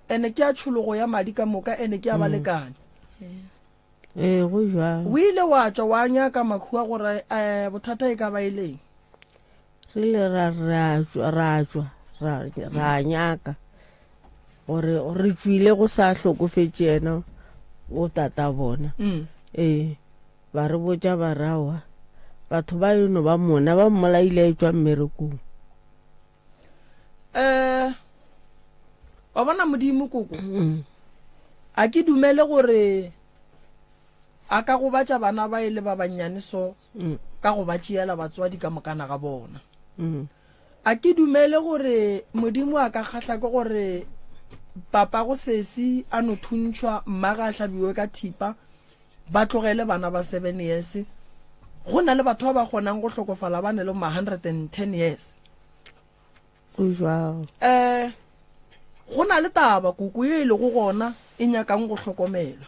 ene ke a tšhologo ya madi ka moka ene ke a balekane go jwang o ile wa tšwa wa nyaka makhu a gore bothata e ka ba ileng re ile ra tšwa ra nyaka gore re tšwile go sa hlokofetše ena o tata bona ba re botša barawa batho ba yono ba mona ba mmolaile e tšwa mmerekong wa bona modimo koko a ke dumele gore a ka go batša bana ba ile ba bannyane so ka go ba tšeela batswadi ka mokana ga bona a ke dumele gore modimo a ka kgatlha ke gore papa go sesi a no thuntšhwa mmaga a hlabiwe ka thipa ba tlogele bana ba 7 years go na le batho ba ba kgonang go hlokofala ba ne le ma 110 years go jwang go na le taba kuku e le go gona e nyakang go hlokomela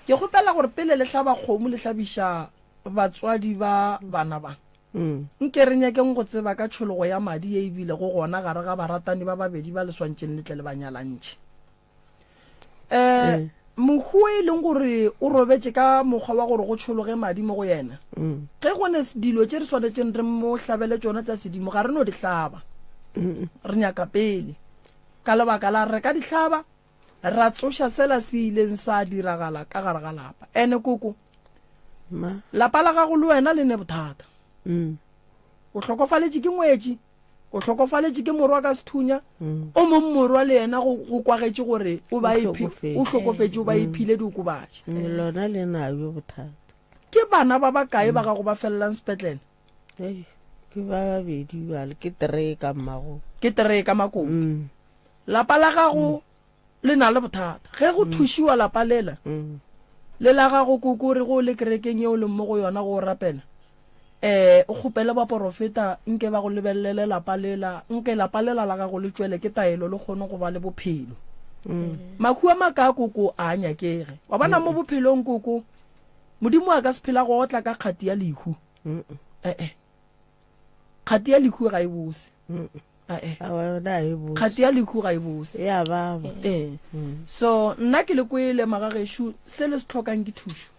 ke gopela gore pele le hlaba kgomo le hlabiša batswadi ba bana ba nke re nyakeng go tseba ka tšhologo ya madi e ebile go gona gare ga baratani ba babedi ba le swantšeng letle le banyalantšhe mohu e leng gore o robetse ka mokgwa wa gore go tšhologe madi mo go yena ge gone dilo tše re swanetšeng re mo hlabele tšona tša sedimo ga re no di hlaba re nyaka pele ka lebaka la re ka di hlaba ra tsoša sela se ileng sa diragala ka gare ga lapa ene koko lapa la gago le wena le ne bothata o hlokofaletše ke ngwetši o hlokofaletše ke morwa ka sethunya o mong morwa le yena go kwagetše gore o hlokofetše o ba iphile diokobatše lona le nayo bothata ke bana ba bakae ba gago ba felelang sepetlele ke ba babedi bale ke 3 ka mmago ke 3 ka makoko lapa la gago le na le bothata ge go thušiwa lapa lela le la gago koko re go le kerekeng yeo le mo go yona go rapela o kgopele ba porofeta nke ba go lebelele lapa lela nke lapa lela la gago le tšwele ke taelo le kgone go ba le bophelo makhu a maka koko a nyakege wa bona mo bophelong koko modimo a ka se phela go tla ka kgati ya lehu kgati ya lehu ga e bose kgati ya lehu ga e bose so nna ke le kwele magageshu se le se tlhokang ke thušo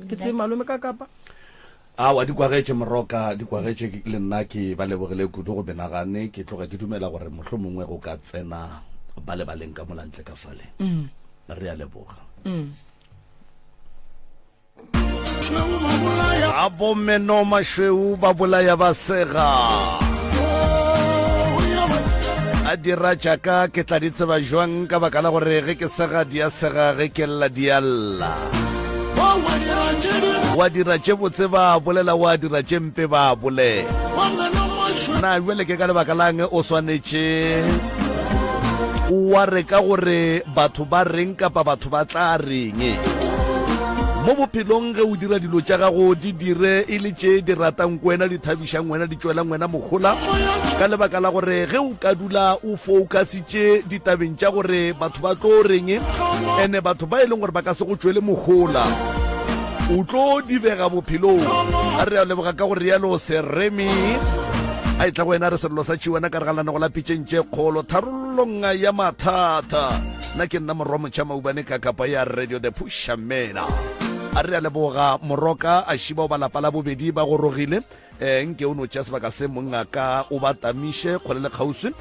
ke tse malome ka kapa wa di kwagetše moroka di kwagetše le nna ke ba lebogile kudu go benagane ke tloga ke dumela gore mohlho mongwe go ka tsena ba le baleng ka molantle ka fale re a leboga a bommeno mašweu ba bolaya ba sega a dira jaaka ke tla di tseba jwang ka baka la gore ge ke sega di a sega ge ke lla di a lla wa dira tše botse ba bolela wa dira tše mpe ba bole na jwele ke ka lebaka lang o swanetše wa re ka gore batho ba reng kapa batho ba tla reng mo bophelong ge o dira dilo tša gago di dire e le tše di ratang wena di thabišang wena di tšwelang wena mogola ka lebaka la gore ge o ka dula o focusitše ditabeng tša gore batho ba tlo reng ene batho ba e leng gore ba ka se go tšwele mogola o tlo di bega bophelong a re a leboga ka gore rialo Seremi a e tla go wena re sello sa tšiwena ka re galane go lapitšeng tše kgolo tharollong ya mathata nna ke nna morwa motšha maubane ka kapa ya radio the pushamena a re a leboga moroka a šiba o balapa la bobedi ba go rogile nke o no tša sebaka se mongaka o ba tamiše kgole le kgauswi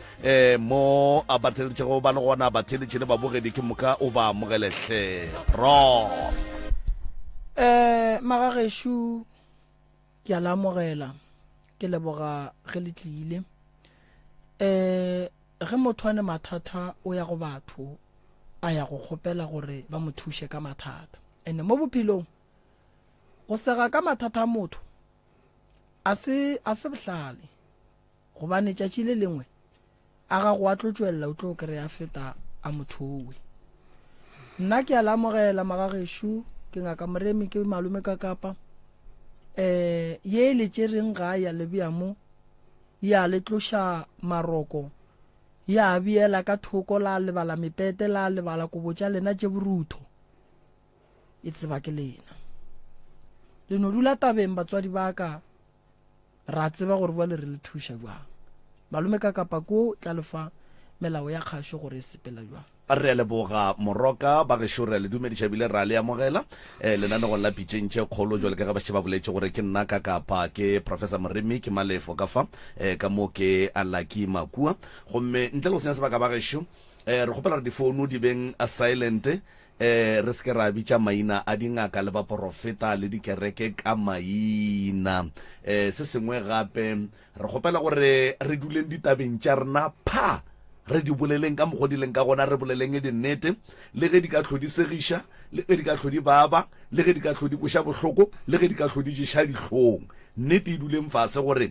mo a batheletšego ba le gona batheletše le babogedi ke moka o ba amogelehle prof magagešo ke a lamogela ke leboga ge le tlile ge motho ane mathata o ya go batho a ya go kgopela gore ba mo thushe ka mathata ene mo bophelong go sega ka mathata a motho a se bohlale gobane tšatši le lengwe a ga go a tlo tšwelela o tlo kry-a feta a mothowe nna ke a lamogela magagešo ke ngaka Moremi ke Malome ka Kapa ye le tšereng ga ya le bja mo ya le tloša maroko ya biela ka thoko la lebala mepete la lebala kobotša lena tše borutho e tseba ke lena le no dula tabeng batswadi ba ka ra tseba gore ba le re le thuša jwang Malome ka Kapa ko tla lefa melao ya kgašo gore e sepela jwang a re a leboga moroka ba gešo re le dumediša bile ra le amogela lenanegong la pitšeng tše kgolo jwale ka ga ba šeba boletše gore ke nna ka Kapa ke Professor Moremi ke Malefo ka fa ka mo ke Alaki Makua gomme ntle le go senya sebaka ba gešo re kgopela re difounu di beng a silent re se ke ra bitša maina a dingaka le baporofeta le dikereke ka maina se sengwe gape re kgopela gore re duleng ditabeng tša rena pha re di boleleng ka mogodileng ka gona re boleleng e dinnete le ge di ka tlhodi segiša le ge di ka tlhodi baba le ge di ka tlhodi koša bohloko le ge di ka tlhodi ješa dihlong nnete e duleng fase gore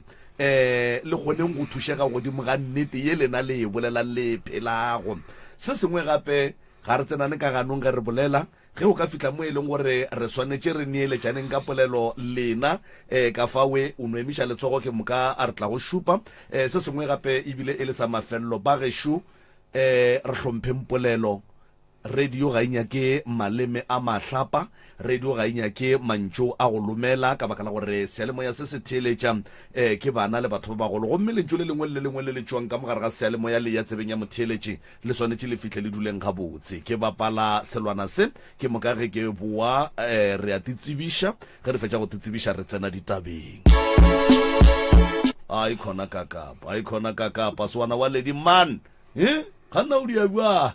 le kgoneng go thušega godimo ga nnete ye lena le e bolelang le phelago se sengwe gape ga re tsenane ka ganong ge re bolela ge o ka fitla mo e leng gore re swanetše re neeletšaneng ka polelo lena ka fawe o no emiša letsogo ke moka a re tla go šupa se sengwe gape ebile e le sa mafelelo ba gešo re hlompheng polelo radio ga inyake maleme a mahlapa radio ga inyake mantšo a go lomela ka baka la gore sealemoya se se theeletša ke bana le batho ba bagolo gomme lentšo le lengwe le lengwe le le tšwang ka mogare ga sealemoya le ya tsebeng ya motheeletše le swanetše le fitlhe le duleng gabotse ke bapala selwana se ke moka ge ke boa re a titsebiša ge re fetša go titsebiša re tsena ditabeng a ikhona ka Kapa sewana wa lady man ganna o di a bua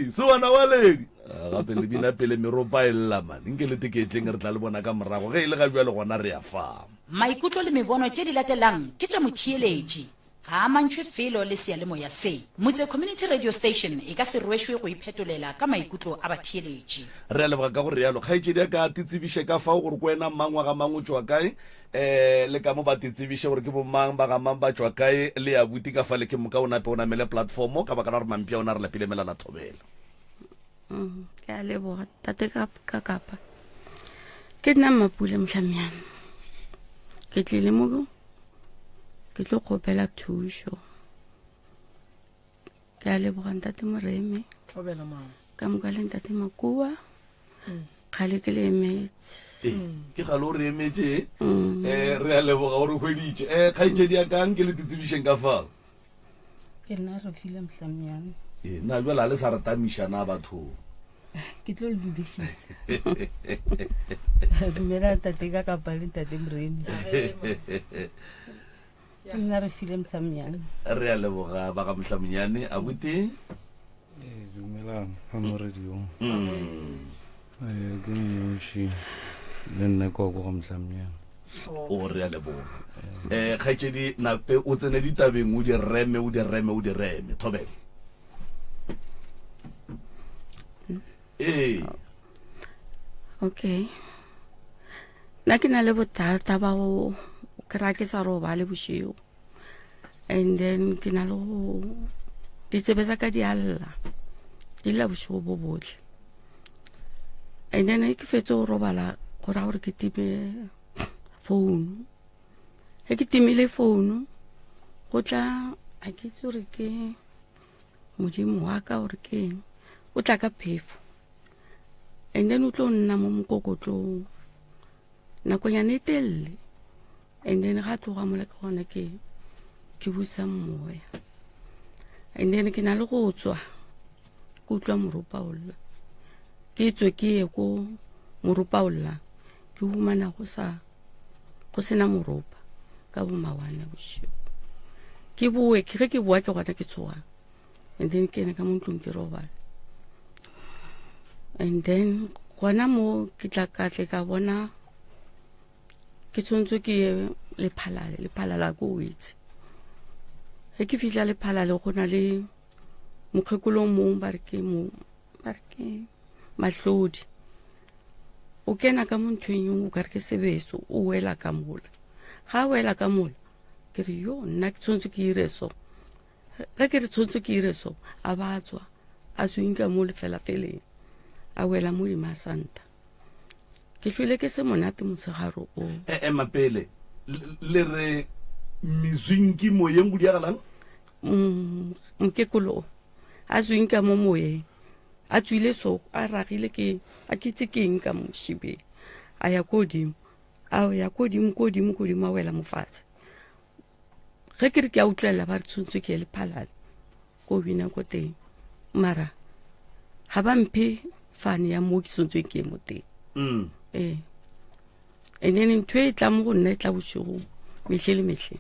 sewana wa ledi gape le bina pele meropa e lla man nke le teketleng re tla le bona ka morago ge e le ga bja le gona re a fama maikutlo le mebono tše di latelang ke tša motheeletši ga a mantšhwe felo le sealemoya se motse community radio station e ka se rwešwe go iphetolela ka maikutlo a batheeletši re a leboga ka gore yalo kgaetšedi a ka titsebiše ka fao gore ko wena mangwa ga mang o tšwa kae le ka mo ba titsebiše gore ke bomang ba ga mang ba tšwa kae le ya buti ka fa le ke moka o nape o namele platformo ka baka la gore mampia o na re lapile melana thobela ke a leboga tate ka Kapa ke nna Mapule Mhlamiane ke tlile mo ke tlo kgopela thušo ke a leboga ntate Moremi thobela mama ka moka le ntate Makua kgale ke le emetse ke gale o re emetse re a leboga gore hweditše kgaitšedi ya kang ke le titsebišeng ka fao ke nna Refile Mhlamiane na jwale a le sa re tamišana batho ke tlo le dudišitse dumela tate ka Kapa le ntate Moremi ke nna Refile Mhlamiane re a leboga ba ga Mhlamiane a bute dumelang ga mo radio ke nnoši le nne koko ga Mhlamiane o re a leboga kgaitšedi nape o tsene ditabeng o di reme thobele okay nna ke na le bothata ba go kry-a ke sa roba le bošego and then ke na le go ditsebe tsa ka di alla di lla bošego bo botlhe and then ke fetse go robala go ra gore ke time phone he ke timile phone go tla a ke itse gore ke modimo wa ka gore ke o tla ka phefo and then o tlo nna mo mokokotlong nakonyana e telele and then ga tloga mola ke gona ke busa moya and then ke na le go tswa ke utlwa moropa olla ke tswe ke ye ko moropa olla ke humana go sena moropa ka bomawana bosigo ke boe ke boa ke gona ke tsoga and then ke ne ka montlong ke robala and then gona mo ke tla katle ka bona ke tshwantswe ke ye lephalala ko witse he ke fihla lephalale go na le mokgekolo mong ba re ke mahlodi o kena ka monthong o ka re ke sebeso o wela ka mola ga wela ka mola ke re yo nna ke tshwantswe ke ire so ga ke re tshwantswe ke ire so a batswa a swinka mo lefelafeleng a wela mo dimasanta ke hlwile ke se monate motshegaro o mapele le re mizwinki moyeng go diagalang mkekolo a zwinka mo moyeng a tswile so a ragile ke a kitse keng ka moshibe a ya kodimo a ya kodimo a wela mofatshe ge ke re ke a utlela ba re tshwantswe ke le phalale ko bina ko teng mara ga ba mphe fane ya mo ke tshwantswe ke mo teng and then ntho e tla mo go nna e tla bosigo metlhe le metlhe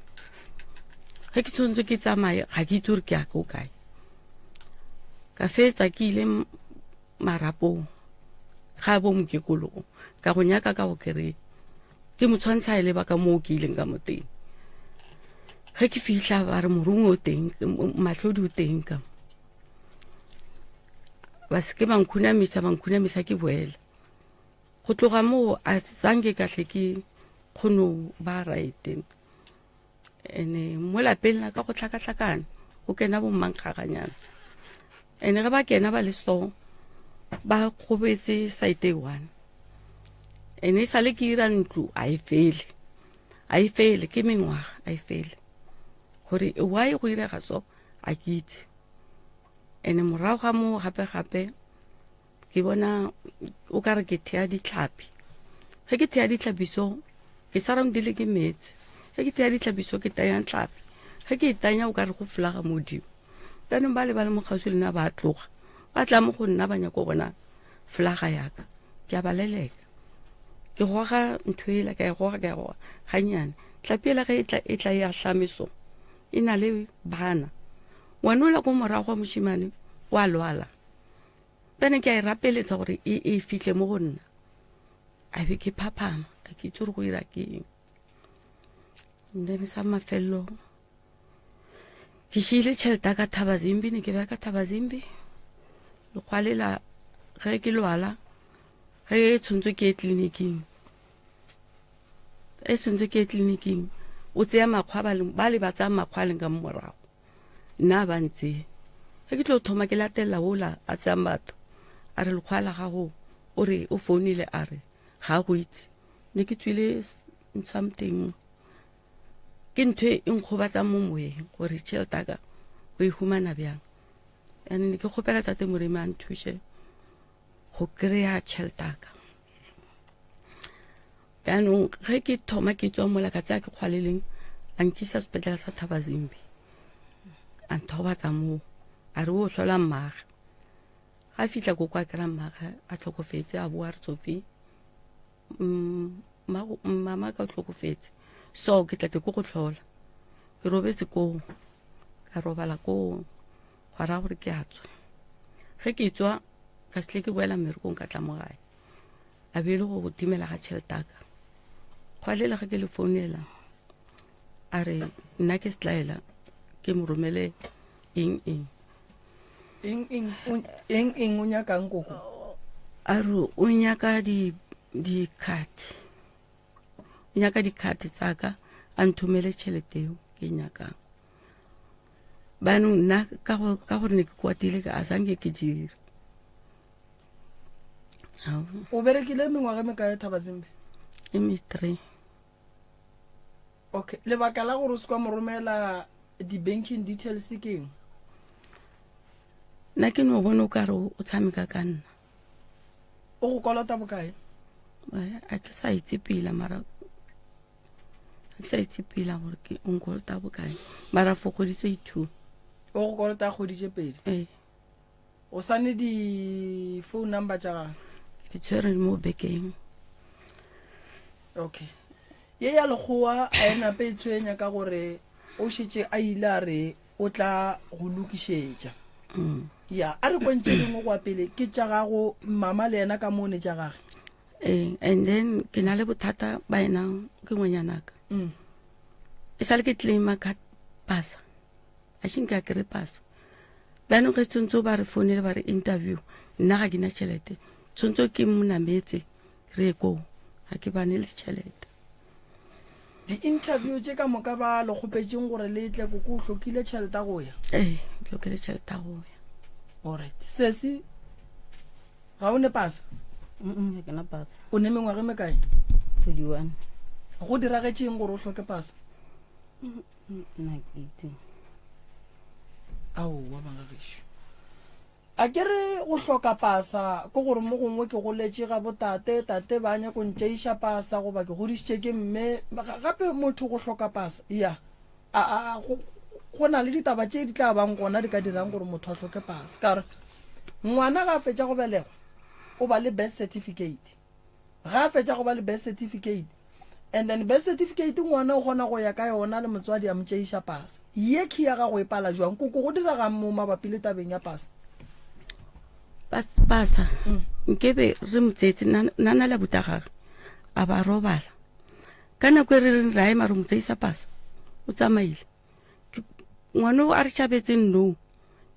ge ke tshwantswe ke tsamaye ga ke itse gore ke ya ko kae ka fetsa ke ile marapong ga bo mokekologo ka go nyaka ka go kry ke motshwantsha e le ba ka moo ke ileng ka mo teng ge ke fihla ba re morongwe o teng matlhodi o teng ka ba se ke bankhunamisa ke boela go tloga moo a sanke kahle ke kgono ba raete ene mo lapeng la ka go tlhakatlhakana o kena bommankgaganyana ene ge ba kena ba le so ba kgobetse site one ene e sale ke ira ntlo a e fele ke mengwaga a e fele gore why go irega so a ke itse ene morago ga mo gape ke bona o ka re ke thea ditlhapi ge ke thea ditlhapi so ke sarangdile ke metse ge ke thea ditlhapi so ke tanya tlhapi ge ke itanya o ka re go flaga modimo banong ba le mo kgauswi lena ba tloga ba tla mo go nna ba nyako bona flaga yaka ke a ba leleka ke goga ntho ela ka e goga ganyane tlhapi ela ge e tla ya tlhameso e na le bana wanola ko morago wa moshimane wa lwala bene ke a e rapeletsa gore e fihle mo go nna a be ke phaphama a ke itse gore go ira keng then sa mafello ke shile tšhelete ka Thabazimbi ne ke bereka Thabazimbi lekgwalela ge ke lwala ge e tshwantswe ke tleliniking o tseya makgwa ba le ba tsaya makgwa leng ka morago nna ba ntse ge ke tlo thoma ke latelela ola a tseyang batho a re lekgwa la gago o re o founile a re ga go itse ne ke tswile something ke ntho e nkgobatsa mo moyeng gore tšhelete ka go e humana bjang ane ne ke kgopela tate Moremi a nthuse go kry-a tšhelete ka yaanong ge ke thoma ke tswa mola ka tsaya ke kgwaleleng a nkisa sepetlela sa Thabazimbi a nthobatsa moo a re o hlola mmaga ga fihla ko kwa kry-a mmaga a tlhokofetse a boa re Tsofi mama ka o tlhokofetse so ke tla ke go tlhola ke robetse ko ka robala ko ga ra gore ke a tswa ge ke tswa ka se ke boela mmerekong ka tla mo gae a be le go timela ga tšhelete ka kgwalela ge ke le founela a re nna ke setlaela ke mo romele eng o nyakang koko a re o nyaka dikgati tsaka a nthomele tšhelete eo ke nyakang banong nna ka gore ne ke kwatile ka a sanke ke dire o berekile mengwaga me kae Thabazimbe? emi 3. Okay, lebaka la gore se kwa mo romela di-banking details ke eng? nna ke no bona o kare o tshameka ka nna O go kolota bokae? a ke sa itse pila mara a ke sa itse pila gore ke onkolota bokae mara fokoditse 2. O go kolota kgoditse pedi? O sane di-phone number tša gage? ke tshwere mo bekeng. Okay, ye ya lekgowa a ena pe tshwenya ka gore o šetše a ile a re o tla go lokišetša. Ya a re kontše dingwe go apele ke tša gago mama le yena ka mone tša gage. And then ke na le bothata ba ena ke ngwanyanaka e sa le ke claima ka pasa a shinka a kere pasa bana ke tsontso ba re founele ba re interview nna ga ke na tšhelete tsontso ke monametse re go ga ke bane le tšhelete. Di-interview tše ka moka ba le kgopetšeng gore le tle ko o hlokile tšhelete go ya? ke hlokile tšhelete go ya. Alright, sesi ga o ne pasa? ke na pasa. O ne mengwaga me kae? 41. Go diragetšeng gore o hloke pasa? nna ke itse aowa bangagešo a kere go hloka pasa ko gore mo gongwe ke go letše ga botate tate ba nya ko ntšeiša pasa goba ke godišitše ke mme gape motho go hloka pasa ya go na le ditaba tše di tla bang gona di ka dirang gore motho a hloke pasa ka gore ngwana ga a fetša go belegwa o ba le birth certificate, ga a fetša go ba le birth certificate and then birth certificate ngwana o gona go ya ka yona le motswadi a mo tšeiša pasa ye ke ya ga go e pala jwang koko go diraga mo mabapi le tabeng ya pasa? Pasa nkebe re motsetse nana le buta gagwe a ba robala ka nako e re reng ra ema re motseisa pasa o tsamaile ngwana o a re tšhabetseng no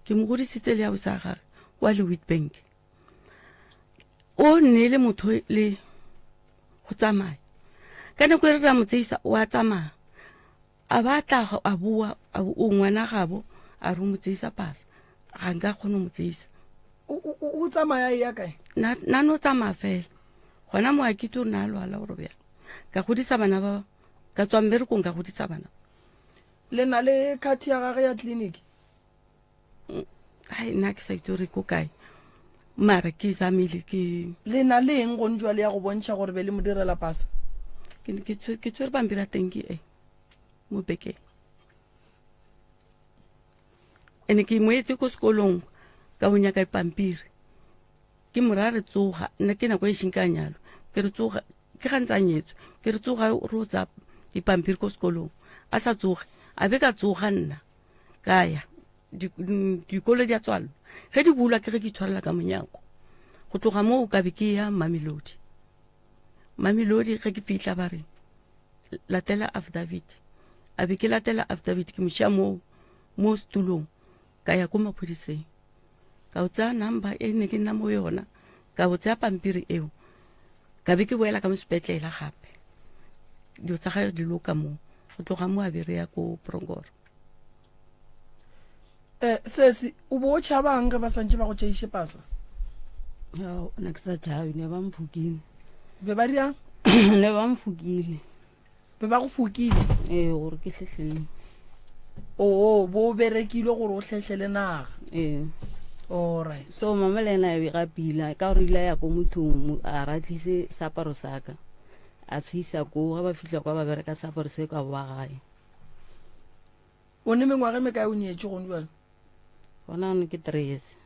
ke mo godisitse le ya bosa gagwe wa le Witbank o nne le motho le go tsamaya ka nako e re ra motseisa o a tsamaya a batla a bua o ngwana gabo a re motseisa pasa ga nka kgone motseisa o tsamaya ya kae na no tsamaya fela gona mo a ke to na lwala gore bja ka godisa bana ba ka tswa mmerekong ka godisa bana le na le khathi ya gage ya clinic? ai nna ke sa itse gore ko kae mara ke zamile ke le na le eng go njwa le ya go bontšha gore be le mo direla pasa? ke tswere pampiri a teng ke mo bekeng ene ke moetse ko sekolong ka bonya ka pampiri ke mora re tsoga nna ke nako e shinka nyalo ke re tsoga ke gantsa nyetso ke re tsoga ro tsa dipampiri ko sekolong a sa tsoga a be ka tsoga nna kaya dikolo di a tswalwa ge di bulwa ke ge ke tshwarela ka monyako go tloga moo ka be ke ya Mamelodi ge ke fihla ba re latela affidavit a be ke latela affidavit ke mošia mo setulong ka ya ko maphodiseng ka o tsaya number e ne ke nna mo yona ka o tsaya pampiri eo ka be ke boela ka mo sepetlela gape dio tsa ga di loka mo go tloga mo a be re ya ko Prongoro. Sesi o bo tšhabang ge ba santše ba go tšeiše pasa? nna ke sa tšhabe ne ba mfukile. Be ba riang? ne ba mfukile. Be ba go fukile? Gore ke hlehlele. Bo berekile gore o hlehlele naga? Alright. So mama le ena e ga pila ka gore ile ya ko mothong a ratlise saparo saka a se isa go ga ba fitla kwa ba bereka saparo se ka ba gae. O ne mengwaga me kae o nyetše gone jwale? Gona ne ke 3 years.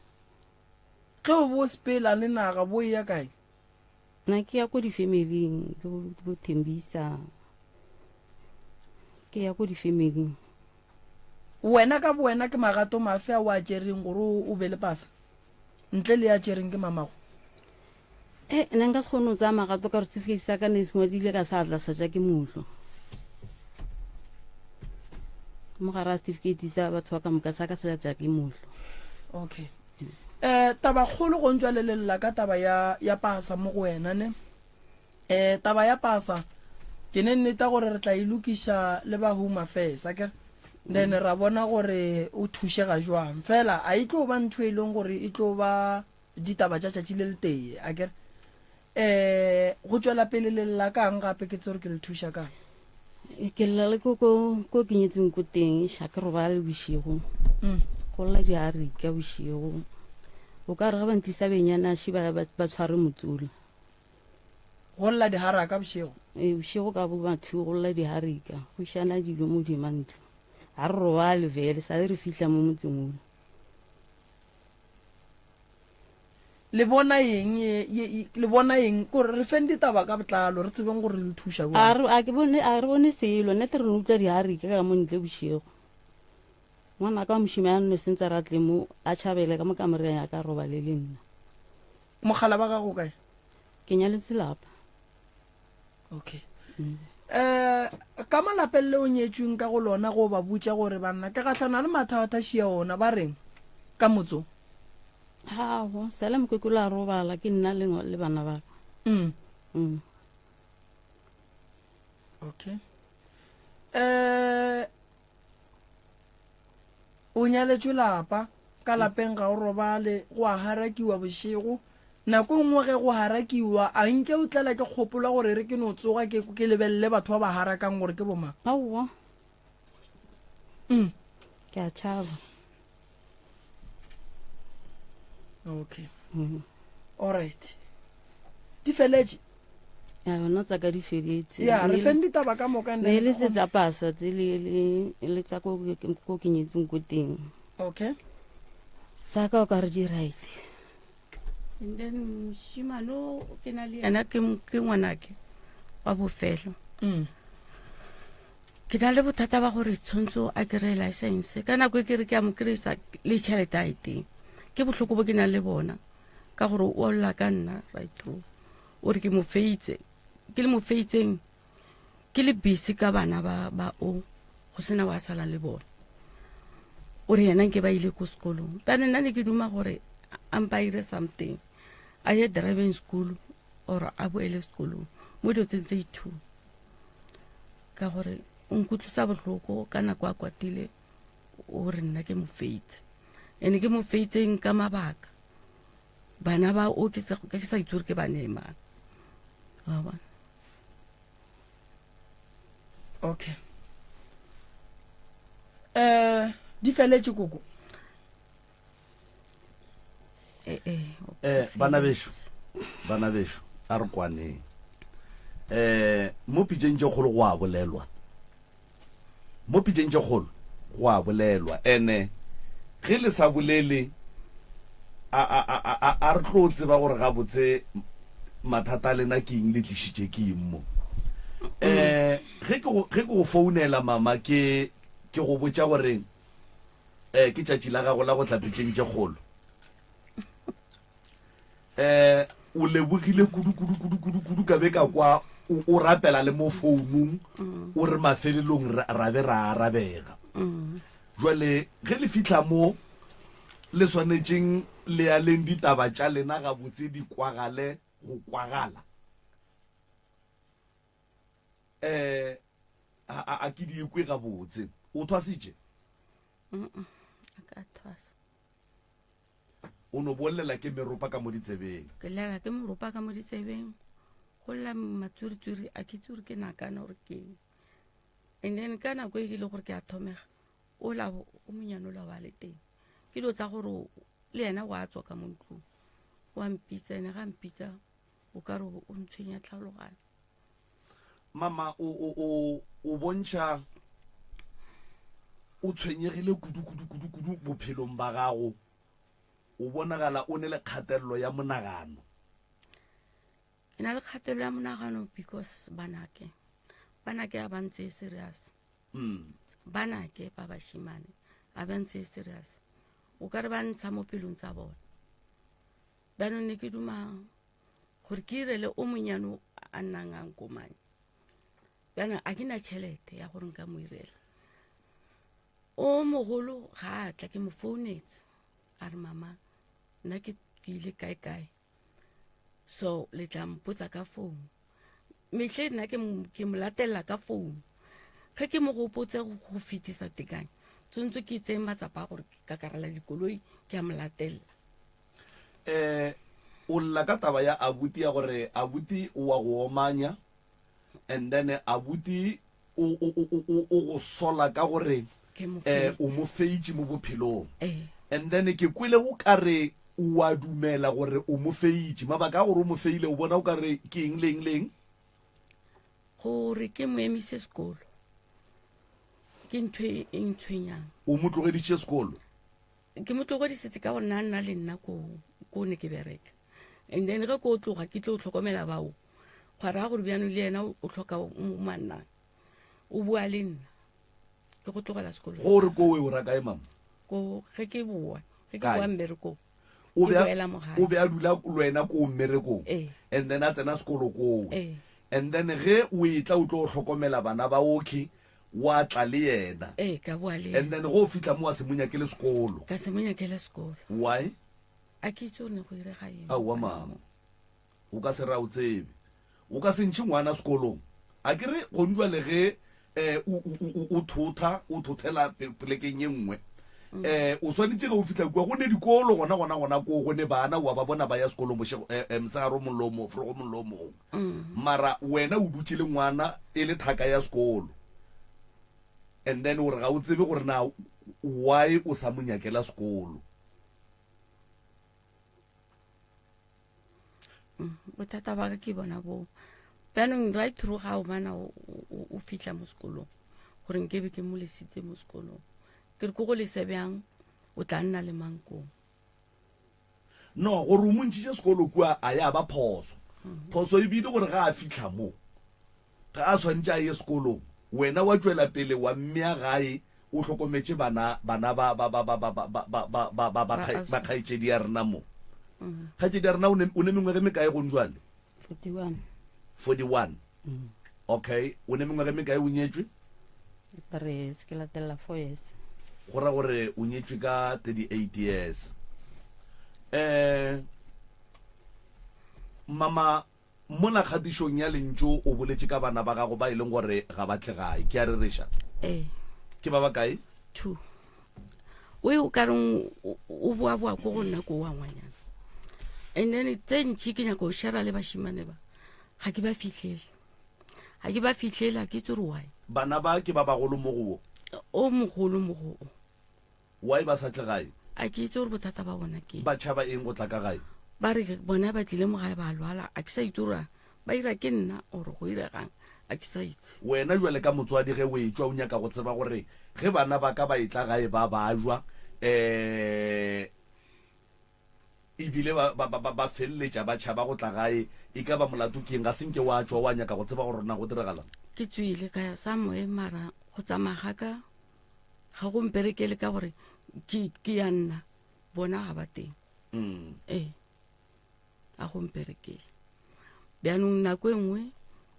Ge o bo sepela le naga bo ya kae? Na ke ya ko di-family ke bo Thembisa ke ya ko di-family. Wena ka boena ke magato mafe a o a tšereng gore o be le pasa ntle le ya tšereng ke mamago? Nna nka se kgone o tsaya magato ka gore certificate sa ka ne se ngwadile ka sa tla sa ja ke motlho mo gara certificate sa batho ba ka moka sa ka sa ja ke motlho. Okay. Taba kgolo go ntšwa lelela ka taba ya pasa mo go wena ne. Taba ya pasa ke ne nneta gore re tla ilokiša le ba Home Affairs akere then ra bona gore o thušega jwang fela a itlo ba ntho e leng gore e tlo ba ditaba tša tšatši le letee akere go tswela pele le lla kang gape ke tsore ke le thuša kang ke lela le ko ke nyetseng ko teng shaka roba le bošego go lla diari ka bošego o ka re ga ba ntisa benyana shi ba tshware motsula go lla dihara ka bošego bošego ka bo batho go lla diharika go šana dilo mo dimantlo a re roba le vele sa re fihla mo motseng o le bona eng kore re feng ditaba ka botlalo re tsebeng gore le thuša a re bone selo nete re utlwa diharika ka mo ntle bošego ngwana ka mošime ya nne sentse ra tle mo a tšhabele ka mo kamereng ya ka roba le nna mogala ba gago kae ke nyaletse lapa okay ka malapeng le o nyetsweng ka go lona go ba butša gore banna ke gatlhana le mathatašia ona ba reng ka motso hao sala mokwekola a robala ke nna le bana ba okay o nyaletswe lapa ka lapeng ga o robale go a harakiwa bošego nako nngwe ge go harakiwa a nke o tlela ke kgopola gore re ke no tsoga ke lebelele batho ba ba harakang gore ke bomang aowa ke a tšhaba okay alright di feletse ya yona tsa ka di feletse ya re feng ditaba ka moka ne le se tsa pasa tse le tsa ko ke nyetseng ko teng okay tsa ka o ka re di right and then shimano ke na le yana ke ngwanake wa bofelo ke na le bothata ba gore tshwantsho a kry license ka nako e ke re ke a mo kry-isa le tšhelete a eteng ke botlhoko bo ke nang le bona ka gore o lla ka nna right through o re ke le mo feitseng ke le busy ka bana ba o go sena wa sala le bona o re yena nke ba ile ko sekolong bana nna ne ke duma gore a mpa ire something a ye driving school or a boele sekolong mo dio tse ithu ka gore o nkutlwisa botlhoko ka nako a kwatile o re nna ke mo feitse ene ke mo feitseng ka mabaka bana ba o ke sa itse ke ba neemang wa bona okay di feletse koko bana besho a re kwaneng mo pitšeng tše kgolo go a bolelwa ene ge le sa bolele a re tlo tseba gore ga botse mathata a lena ke eng le tlišitše ke eng mo ge ke go founela mama ke go botša gore ke tšatši la gago la go tlapetšeng tše kgolo o lebogile kudu ka be ka kwa o rapela le mo founung o re mafelelong ra be ra arabega jwale ge le fitlha mo le swanetšeng le ya leng ditaba tša lena ga botse di kwagale go kwagala a ke di ekwe ga botse o thwasitše o no bolela ke meropa ka mo ditsebeng ke lela ke meropa ka mo ditsebeng go lla matswiritswiri a ke tsore ke nakana gore keng and then ka nako e ke le gore ke a thomega o monyane o la wa le teng ke dilo tsa gore le yena wa tswa ka mo ntlong wa mpitsa ene ga mpitsa o ka re o ntshwenya tlhalogane mama o bontšha o tshwenyegile kudu bophelong ba gago o bonagala o ne le kgatelelo ya monagano ke na le kgatelelo ya monagano because banake a bantse serious banake ba bashimane a bantse serious o ka re ba ntsha mo pelong tsa bona banong ne ke duma gore ke irele o monyano a nnang a nkomanye bana a ke na tšhelete ya gore nka mo irela o mogolo ga a tla ke mo founetse a re mama nna ke ile kae so le tla mpotsa ka founu metlhe nna ke mo latelela ka founu ge ke mo gopotse go fetisa tekanye tshwanetse ke tseye matsapa a gore ka karela dikoloi ke a mo latelela o lla ka taba ya abuti ya gore abuti o wa go omanya and then abuti o go sola ka gore o mo feitse mo bophelong and then ke kwile o ka re o a dumela gore o mo feitse mabaka a gore o mo feile o bona o ka re ke eng leng gore ke mo emise sekolo ke ntho e ntshwenyang o mo tlogeditše sekolo ke mo tlogodisetse ka gore nna le nna ko ne ke bereka and then ge ko tloga ke tlo tlhokomela bao gwa raya gore bjano le yena o tlhoka manna o bua le nna ke go tlogela sekolo gore ko o rakae mama ko ge ke bua mmereko o be a dula lwena ko mmerekong and then a tsena sekolo koo and then ge o etla o tlo tlhokomela bana ba oki wa tla le yena ka bua le and then go fitla mo wa se monyakele sekolo ka se monyakele sekolo why a ke itse o ne go irega eng wa mama o ka se ra o tsebe o ka se ntšhe ngwana sekolong a ke re go ndwa le ge o thothela plekeng ye nngwe o swanetse ge o fitlha kua go ne dikolo gona ko go ne bana wa ba bona ba ya sekolong mosegaro mollomo forogo mollomong mara wena o dutse le ngwana e le thaka ya sekolo and then gore ga o tsebe gore na why o sa monyakela sekolo bothata ba ka ke bona bo bjanong right through ga o bana o fitlha mo sekolong gore nkebe ke mo lesitse mo sekolong ke re ko go lese bjang o tla nna le mankong no gore o montšhitše sekolo kua a ya ba phoso phoso e bile gore ga a fitlha mo ga a swantse a ye sekolong wena wa tswela pele wa mmea gae o tlhokometse bana ba kgaitsedi ya rena mo kgaitsedi ya rena o ne mengwege mekae go njwale 41 okay o ne mengwege mekae o nyetswe 3 years ke latela 4 years go ra gore o nyetswe ka 38 years mama mona kgatišong ya lentso o boletse ka bana ba gago ba e leng gore ga ba tle gae ke a re reša ke ba ba kae 2 o ka reng o boa ko go nna ko wa ngwanyana and then tse ntšhi ke nyaka o shara le bašimane ba ga ke ba fitlhele ga ke itse gore why bana ba ke ba bagolo mo go o mogolo mo go why ba sa tle gae a ke itse gore bothata ba bona ke ba tšhaba eng go tla ka gae ba re bona ba tlile mo gae ba lwala a ke sa itse gore ba ira ke nna ore go iregang a ke sa itse wena jwale ka motswadi ge o etswa o nyaka go tseba gore ge bana ba ka ba etla gae ba jwa ebile ba feleletša ba tšhaba go tla gae e ka ba molato keng ga senke wa tswa wa nyaka go tseba gore rona go diragalang ke tswile ka ya sa moe mara go tsamaya ga go mperekele ka gore ke ya nna bona ga ba teng a go mperekele bjanong nako e nngwe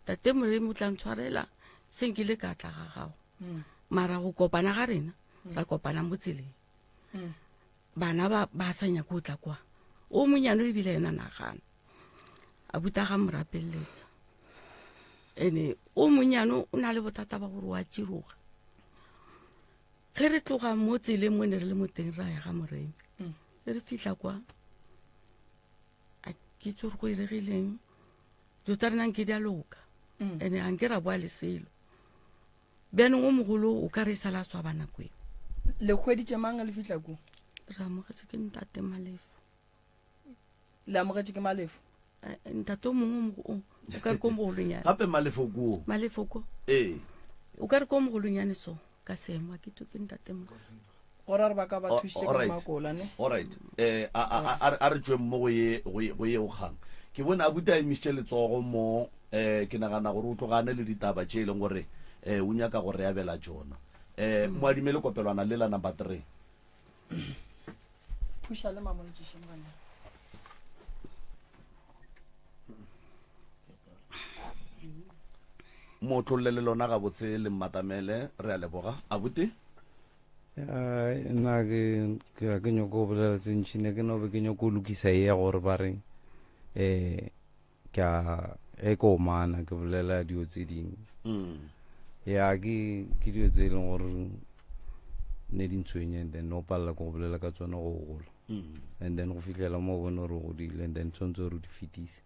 tate moremi o tla ntshwarela senkile ka tla ga gago mara go kopana ga rena ra kopana mo tseleng bana ba sa nyaka go tla kwa o monyano ebile ena nagana a buta ga morapelletsa ene o monyano o na le bothata ba gore wa tsiroga ge re tloga mo tseleng mo ne re le mo teng ra ya ga moremi re fitlha kwa a ke itse gore go iregileng dilo tsa renang ke di a loka ene a nke ra boa leselo bjanong o mogolo o ka re sala swa bana kweo le kgweditše mang le fitlha ko re amogetse ke ntate malefo le amogetse ke malefo ntate o mongwe o ka re ko mogolonyane gape malefo ko o ka re ko mogolonyane so ka seemo a ke to ke ntate mo gore re ba ka ba thušitše ka makola ne alright a re tsweng mo go ye o kgang ke bona a buta emisitše letsogo mo ke nagana gore o tlogane le ditaba tše e leng gore o nyaka gore ya bela tsona mo adimele kopelwana le la number 3 phuša le mamontšišemgane motlolle le lona ga botse le mmatamele re a leboga a bute nna ke nyako go bolela tsentšhine ke nobe ke nyako go lokisa e ya gore ba reng ke ko mana ke bolela dio tse dingwe ya ke dio tse e leng gore ne di ntshwenye then no palela go bolela ka tsona go gola and then go fitlhela mo bone gore go dile and then tshwanetse gore o di fetise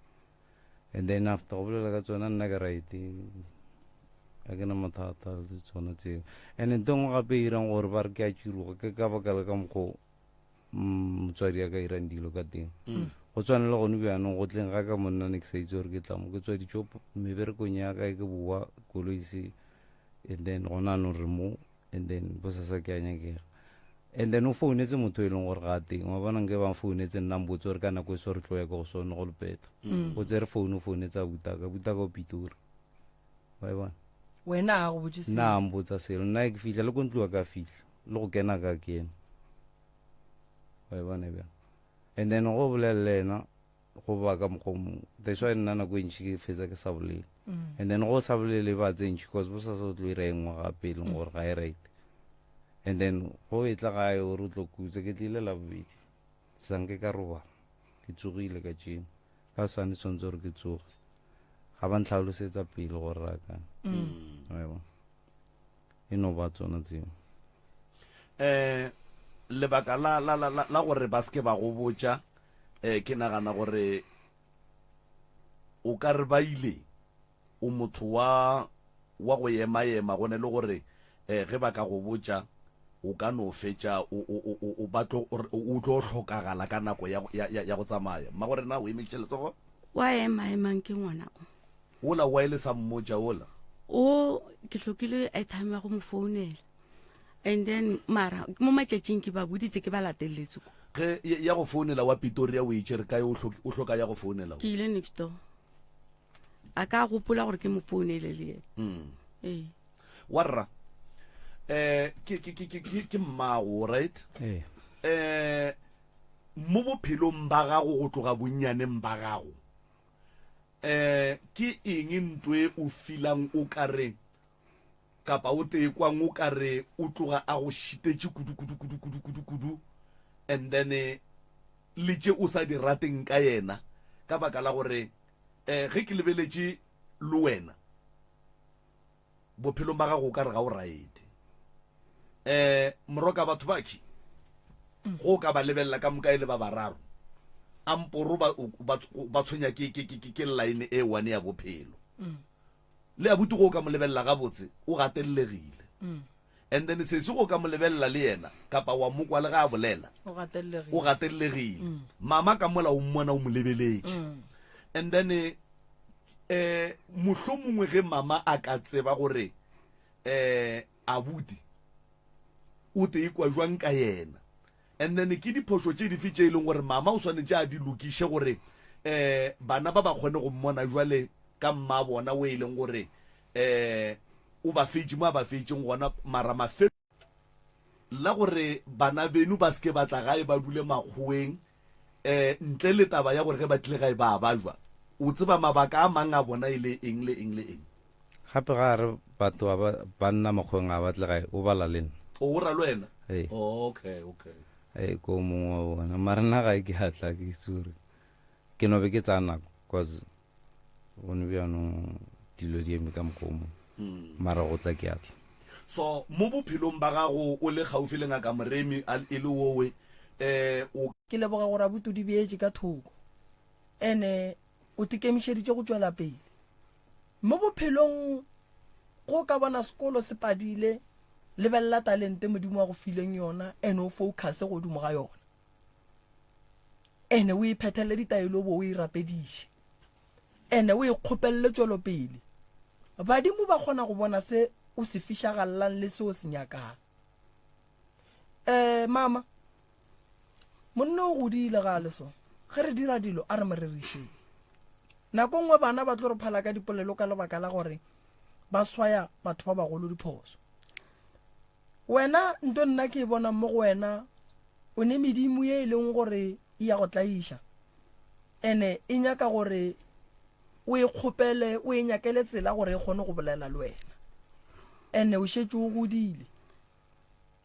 and then after go bolela ka tsona nna ke right a ke na mathata le tsona tseo and ntho ngwe gape e irang gore ba re ke a tširoga ke ka baka le ka mokgwa motswadi a ka irang dilo ka teng go tshwana le gone bjanong go tleng ga ka monna ne ke sa itse gore ke tlamo ke tswaditso meberekong ya ka ke boa koloi se and then gona no re mo and then bo sa ke a nyakega and then o founetse motho e leng gore ga teng wa bona nke ba founetse nna mbotse gore ka nako e se re tloya ka go sone go lepeta go tsere phone o founetse a butaka o pitori wa bona wena a go botsise nna mbotsa selo nna ke fihla le kontliwa ka fihla le go kena ka kena wa bona bja and then go bolelle ena go ba ka mokgomo that's why nna nako e ntši ke fetsa ke sa bolele and then go sa bolele ba tse ntši because bo sa se tlo ira engwe gape e leng gore ga e right and then go e tla gae gore o tlo kutse ke tlile la bobedi sanke ka robala ke tsogile ka tšene ka sane tshwanetse gore ke tsoge ga ba ntlhalosetsa pele gore rakana e no ba tsona tseo lebaka la gore ba ske ba go botsa ke nagana gore o ka re ba ile o motho wa go ema gone le gore ge ba ka go botsa o ka no fetša o batlo o tlo hlokagala ka nako ya go tsamaya mma gore na o emetše letsogo wa emang ke ngwana o ola wa ile sa mmotša ola o ke hlokile airtime ya go mo founela and then mara mo matšatšing ke ba boditse ke ba lateletse ge ya go founela wa Pretoria o itše re kae o hloka ya go founela ke ile next door a ka gopola gore ke mo founele le ene warra ke mmago right mo bophelong ba gago go tloga bonnyaneng ba gago ke eng ntwe o filang o kare kapa o tekwang o kare o tloga a go shitetse kudu and then le tše o sa di rateng ka yena ka baka la gore ge ke lebeletše le wena bophelong ba gago o kare ga o right moroka batho baki go ka ba lebelela ka moka ile ba bararo amporo ba tshwenya ke line e one ya bophelo le abuti go ka mo lebelela ga botse o gatelegile and then se se go ka mo lebelela le yena kapa wa mo kwa le ga bolela o gatelegile mama ka mola o mmona o mo lebeletse and then mohlomongwe ge mama a ka tseba gore abuti o te ikwa jwang ka yena and then ke diphoso tše dife tše e leng gore mama o swanetse a di lokiše gore bana ba ba kgone go mmona jwale ka mma bona o e leng gore o ba fetše mo a ba fetšeng gona mara mafelo la gore bana beno ba ske batla gae ba dule makgoeng ntle le taba ya gore ge ba tlile gae ba jwa o tseba mabaka a mang a bona e le eng le eng le eng gape ga re batho ba nna makgweng a batle gae o bala le nna o ra le wena okay ko mongwe wa bona mara nna gae ke atla ke itsure ke no be ke tsa nako cause bone bjanong dilo di eme ka mokgomo mara go tla ke atla so mo bophelong ba gago o le gaufi le ngaka Moremi e le wowe o ke leboga gore a butu di beetse ka thoko ene o tikemišeditše go tšwela pele mo bophelong go ka bona sekolo se padile lebelela talente modimo wa go fileng yona ene o focus godimo ga yona ene o iphethelele ditaelo bo o irapediše ene o ikgopelele tšwelo pele badimo ba kgona go bona se o se fišagallang le se o se nyakang mama monna o godile ga le so ge re dira dilo a re mo rerišeng nako nngwe bana ba tlo re phala ka dipolelo ka lebaka la gore ba swaya batho ba bagolo diphoso wena nto nna ke bona mo go wena o ne medimo ye e leng gore e ya go tlaiša ene e nyaka gore o ikgopele o e nyakele tsela gore e kgone go bolela le wena ene o šetse o godile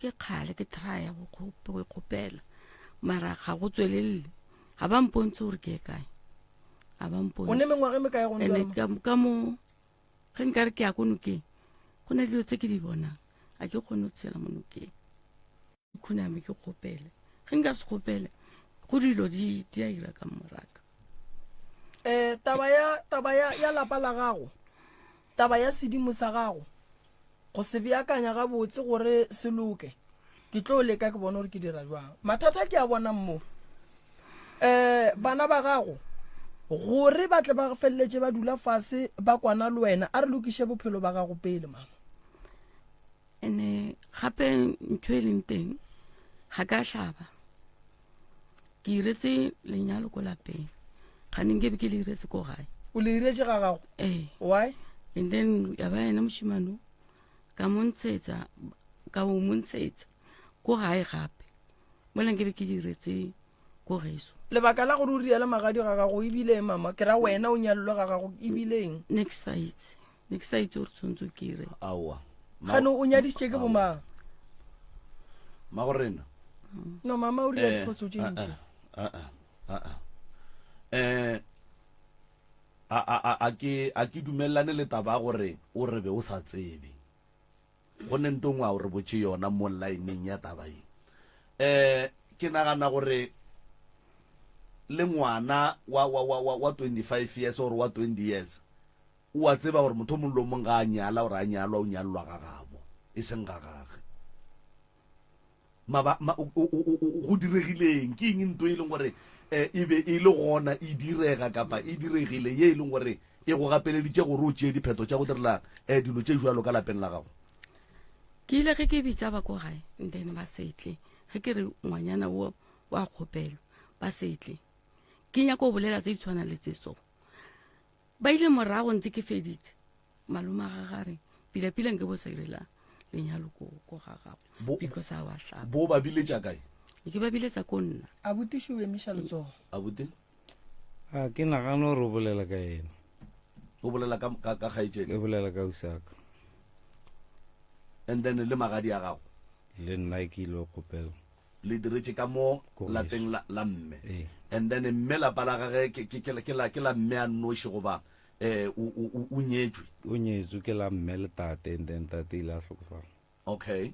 ke kgale ke traya go ikgopela mara ga go tswelele ga ba mpontse gore ke e kae a ba mpontse o ne mengwage me kae go ene ka mo ge nka re ke ya ko nokeng go na dilo tse ke di bonang a ke kgone go tshela mo nokeng khuname ke kgopele ge nka se kgopele go dilo di a ira ka moraka. Taba ya lapa la gago, taba ya sedimo sa gago, go se beakanya ga botse gore se loke, ke tlo leka ke bona gore ke dira jwang. Mathata ke a bona mo bana ba gago gore ba tle ba feleletse ba dula fase ba kwana le wena, a re lokishe bophelo ba gago pele mama. Ene gape ntho e leng teng ga ka tlhaba ke iretse lenyalo ko lapeng, ga neng ke be ke le iretse ko gae. O le iretse ga gago? Why? And then ya ba ena moshimano ka montsetsa ko gae gape mola ke be ke diretse ko geso. Lebaka la gore o riele magadi ga gago ebile mama ke ra wena o nyallwa ga gago ebileng next site o tsontso ke ire awa gano o nyaditse ke bomang magorena no mama o riele diphoso tse ntšhi a ke dumelane le taba gore o re be o sa tsebe go ne ntongwa o re botse yona mo line-eng ya taba ke nagana gore le ngwana wa 25 years or wa 20 years o a tseba gore motho mongwe lo mongwe ga a nyala gore a nyalwa o nyallwa ga gabo e seng ga gage go diregileng ke eng ntho e leng gore e be e le gona e direga kapa e diregile ye e leng gore e go gapeleditse gore o tšee dipheto tša go direla dilo tše jalo ka lapeng la gago? ke ile ge ke bitsa ba ko gae then ba setle ge ke re ngwanyana wa kgopelo ba setle ke nyaka go bolela tse di tshwana le tse so ba ile morago ntse ke feditse maloma ga gare pila nke bo sa irela lenyalo ko ga gago because a wa hlaba bo ba biletša kae? ke ba biletsa ko nna a butiše o emiša letsogo a bute ke nagana gore o bolela ka ena, o bolela ka kgaetšedi, ke bolela ka usaka and then le magadi a gago le nna ke ile kgopela le diretše ka mo lapeng la mme and then mme lapa la gage ke la mme a nnoši goba o nyetswe? o nyetswe ke la mme le tate, and then tate ile a hlokofala. Okay,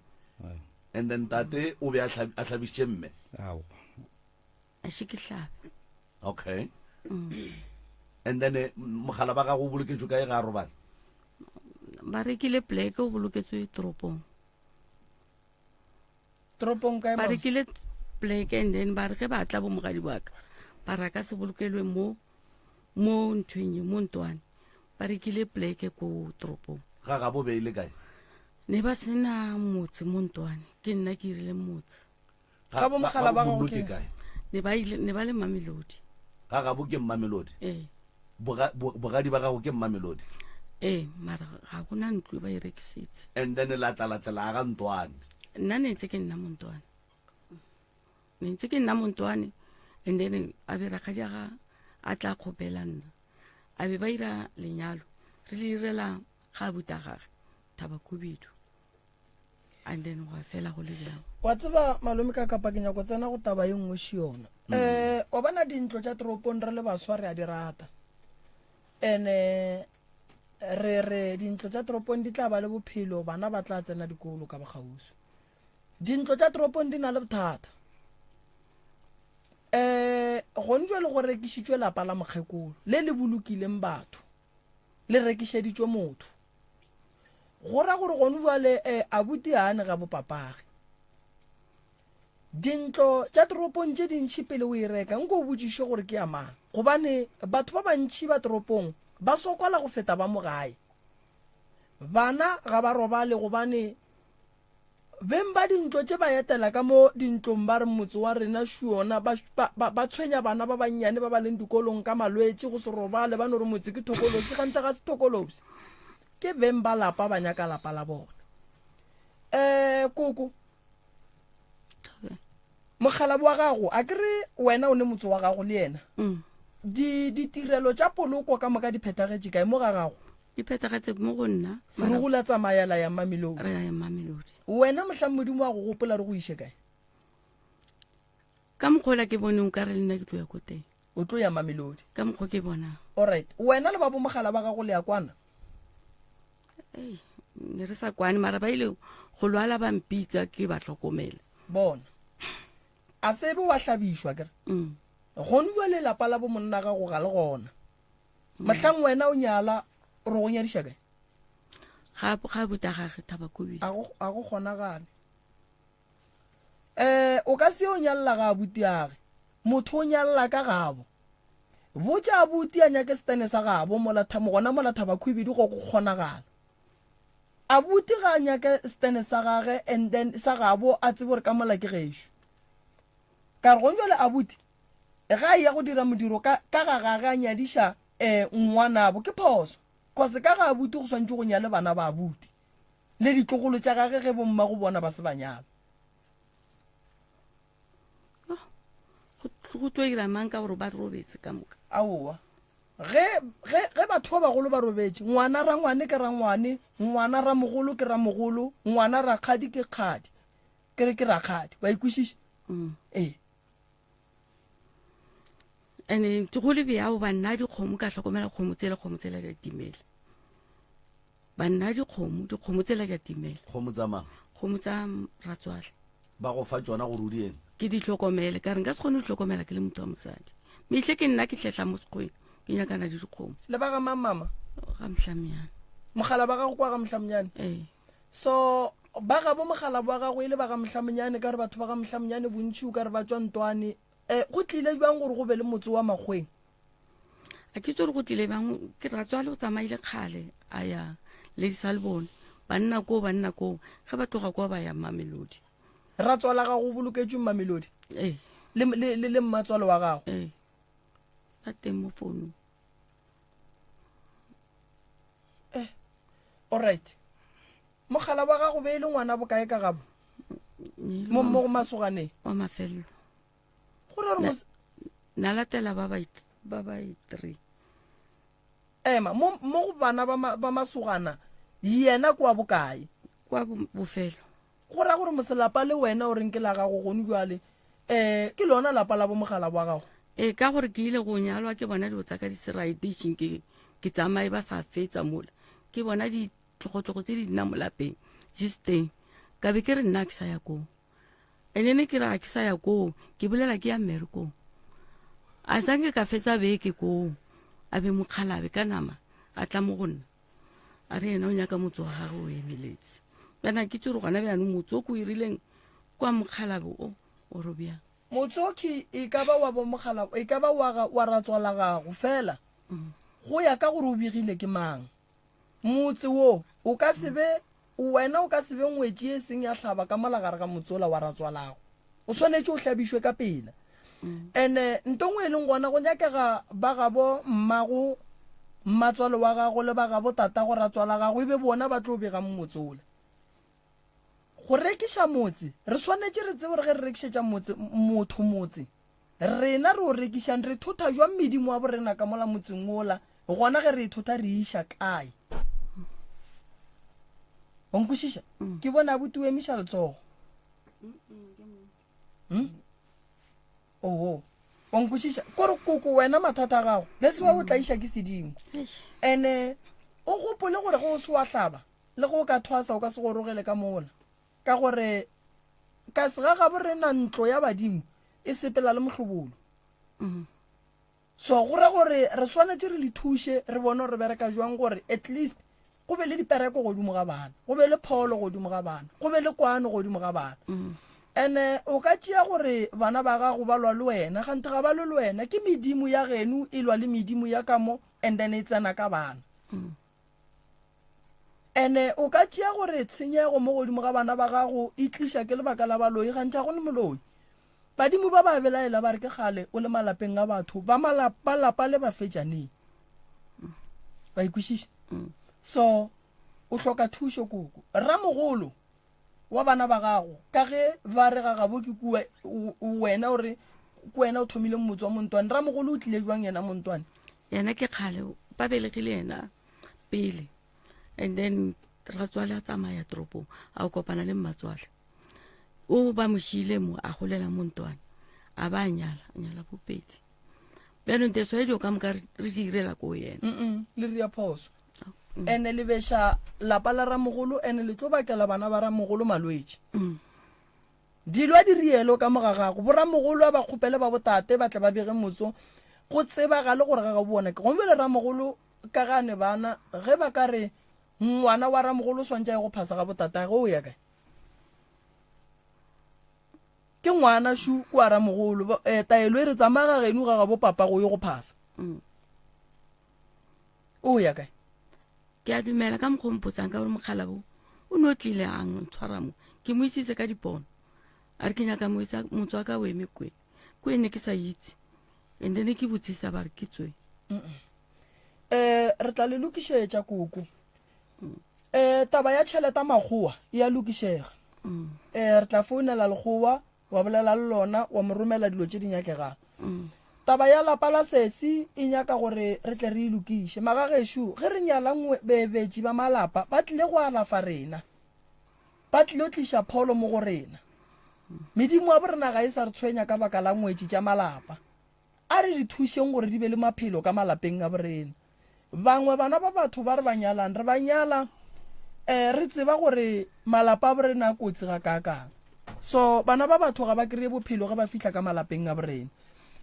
and then tate o be a hlabišitše mme? Ao a se ke hlabe. Okay, and then mogala ba gago o boloketšwe kae ga a robala? ba rekile pleke o boloketswe toropong kae ba rekile pleke and then ba re ge ba tla bo mogadi baka ba raka se bolokelwe mo nthwenye mo Ntwane ba rekile pleke ko toropong. Ga ga bo beile kae? Ne ba sena motse mo Ntwane, ke nna ke irile motse. Ga bo mogala ba gago ke kae? Ne ba le Mamelodi. Ga ga bo ke Mamelodi? Bogadi ba gago ke Mamelodi? Mara ga gona ntlo ba e rekisetse. And then latla ga Ntwane? Nna ne ntse ke nna mo Ntwane, and then a be rakgadi ga a tla kgopela nna a be ba ira lenyalo re le irela ga buta gage Tabakubidu, and then wa fela go le bjang. Wa tseba malome ka kapa ke nyako tsena go taba ye nngwe shi yona o bana dintlo tša toropong re le baswa re a di rata ene re dintlo tša toropong di tla ba le bophelo bana ba tla tsena dikolo ka bogausi. Dintlo tša toropong di na le bothata go ntšwe le go rekišitšwe lapa la mokgekolo le le bolokileng batho le rekišeditšwe motho go ra gore gone jwale abuti a ane ga bopapage. Dintlo tša toropong tše dintšhi pele o e reka nko o botsiše gore ke ya mang gobane batho ba bantšhi ba toropong ba sokola go feta ba mo gae. Bana ga ba robale gobane beng ba dintlo tše ba etela ka mo dintlong ba re motse wa rena šiona ba tshwenya bana ba bannyane ba ba leng dikolong ka malwetse go se robale ba no re motse ke thokolosi gante ga se thokolosi ke beng ba lapa ba nyaka lapa la bona. Koko mogalabi wa gago a kere wena o ne motse wa gago le yena ditirelo tša poloko ka moka di phethagetse kae mo ga gago? Di phethagetse mo go nna Furugula tsamayela ya Mamelodi. Re ya Mamelodi. Wena mohlang modimo wa go gopola re go ishe kae? Ka mokgola ke bone o ka re nna ke tlo ya ko teng. O tlo ya Mamelodi? Ka mokgo ke bona. Alright, wena le ba bo mogala ba gago le ya kwana? Ne re sa kwane mara ba ile go lwala ba mpitsa ke ba tlhokomela. Bona a sebe wa hlabišwa kere gone jwa lelapa la bo monna ga go ga le gona mahlang wena o nyala o re go nyadiša kae ga buta gage Thabakobile a go kgonagale o ka se o nyalela ga butiage motho o nyalela ka gabo botša abuti a nyake setene sa gabo gona mola Thabakobile go kgonagala abuti ga a nyake setene sa gage and then sa gabo a tsebe gore ka mola ke gešo ka re gonjole abuti ga ya go dira modiro ka ga gage a nyadiša ngwanabo ke phoso kose ka ga abuti go swantse go nyale bana ba abuti le ditlogolo tša gage ge bomma go bona ba se banyala go tlo ira mang ka gore ba robetse ka moka aowa ge batho ba bagolo ba robetse ngwana ra ngwane ke ra ngwane ngwana ra mogolo ke ra mogolo ngwana ra kgadi ke kgadi ke re ke ra kgadi ba ikwešiša ene go le bjao banna dikgomo ka tlhokomela kgomo tsela di timele banna dikgomo tsela di timele kgomo tsa mang kgomo tsa ratswale ba go fa tsona gore o di eng ke di tlhokomele ka re nka se kgone go tlhokomela ke le motho wa mosadi metlhe ke nna ke tletla mo sekgweng ke nyakana di dikgomo le ba ga mama ga Mhlamyane mogala ba gago kwa ga Mhlamyane so ba ga bo mogala ba gago ile ba ga Mhlamyane ka re batho ba ga Mhlamyane bontši o ka re ba tswa ntwane go tlile jwang gore go be le motse wa makgweng a ke tsore go tlile bang ke Ratswale o tsamaile kgale a ya le disalbone banna ko ge ba tloga kwa ba ya Mamelodi Ratswala ga go boloketswe Mamelodi le mmatswalo wa gago a teng mo founung alright mogala wa gago be ile ngwana bokae ka gabo mo go masoganeng wa mafelelo gore re na latela ba ba 3 ema mo go bana ba masogana yena kwa bokae kwa bofelo go ra gore moselapa le wena o reng ke la gago gone jwale ke lona lapa la bo mogala wa gago ka gore ke ile go nyalwa ke bona dio tsa ka di-seritation ke tsamaye ba sa fetsa mola ke bona ditlogotlogo tse di nna mo lapeng teng ka be ke re nna ke sa ya koo ene ke ra ke sa ya koo ke bolela ke ya mmerekong a sanke ka fetsa beke koo a be mokgalabe ka nama a tla mo go nna a re ena o nyaka motse wa gage o emeletse bana ke tsore gona bjanong motse o ko irileng kwa mokgalabe o robjang motsoki e ka ba wa bo mogala e ka ba wa Ratswala gago fela go ya ka gore o bigile ke mang motse wo o ka sebe wena o ka sebe ngwetši e seng ya hlaba ka molagare ka motsola wa Ratswalago o swanetse o hlabišwe ka pela ene ntongwe e leng gona go nyakega ba gabo mmago mmatswalo wa gago le ba gabo tata go Ratswala gago e be bona ba tlo bega mmotsola go rekiša motse re swanetse re tsebe gore ge re rekišetša motse rena re o rekišang re thota jwa medimo wa borena ka mola motseng ola gona ge re thota re iša kae onkwešiša ke bona abuti o emiša letsogo onkwešiša kore koko wena mathata a gago that's why o tla iša ke sedimo ande o gopole gore go o se wa hlaba le go ka thwasa o ka se gorogele ka mola ka gore ka se ga gabo rena ntlo ya badimo e sepela le mohlobolo so gore re swanetse re le thuše re bone re bereka jwang gore at least go be le dipereko godimo ga bana go be le pholo godimo ga bana go be le kwano godimo ga bana ene o ka tšea gore bana ba gago ba lwa le wena gante ga ba le wena ke medimo ya geno e lwa le medimo ya kamo and then e tsena ka bana ene o ka tšea gore tshenyego mo godimo ga bana ba gago e tliša ke lebaka la baloi gante ga go le moloi badimo ba ba belaela ba re ke gale o le malapeng a batho ba lapa le ba fetšaneng ba ikwešiša so o hloka thušo koko ramogolo wa bana ba gago ka ge ba re ga gabo ke wena ore ke wena o thomile motse wa montwane ramogolo o tlile jwang yena montwane yena ke kgale ba belegile yena pele and then Ratswale a tsamaya toropong a o kopana le Mmatswale o ba mošile mo a golela montwane a ba nyala bopedi bjanong teso e dio ka moka re di irela ko yena le ria phoso ene le beša lapa la ramogolo ene le tlo bakela bana ba ramogolo malwetši dilo a di rielo ka mogagago boramogolo a ba kgopele ba botate ba tla ba bege motso go tsebagale gore ga ga bona ke gomme le ramogolo ka gane bana ge ba ka re ngwana wa ramogolo swantse go phasa ga botate go ya kae ke ngwana shu kwa ramogolo taelo e re tsamaya geno ga ga bo papa go yo go phasa o ya kae ke a dumela ka mokgompotsang ka gore mogala bo o ne o tlile a ntshwara mo ke mo isitse ka dipono a re ke nyaka motho wa ka o eme kwene ke sa itse and then ke botsisa ba re ke tswe re tla le lokišetša koko taba ya tšheleta magoa e a lokišega re tla founela legoa wa bolela le lona wa mo romela dilo tše di nyakegang taba ya lapa la sesi e nyaka gore re tle re ilokiše magagešo ge re nyalang bebetši ba malapa ba tlile go alafa rena ba tlile o tliša pholo mo go rena medimo a borena ga e sa re tshwenya ka baka la ngwetši tša malapa a re di thušeng gore di be le maphelo ka malapeng a borena bangwe bana ba batho ba re ba nyalang re ba nyala re tseba gore malapa a borena a kotsi ga kakang so bana ba batho ga ba kry-e bophelo ge ba fitlha ka malapeng a borena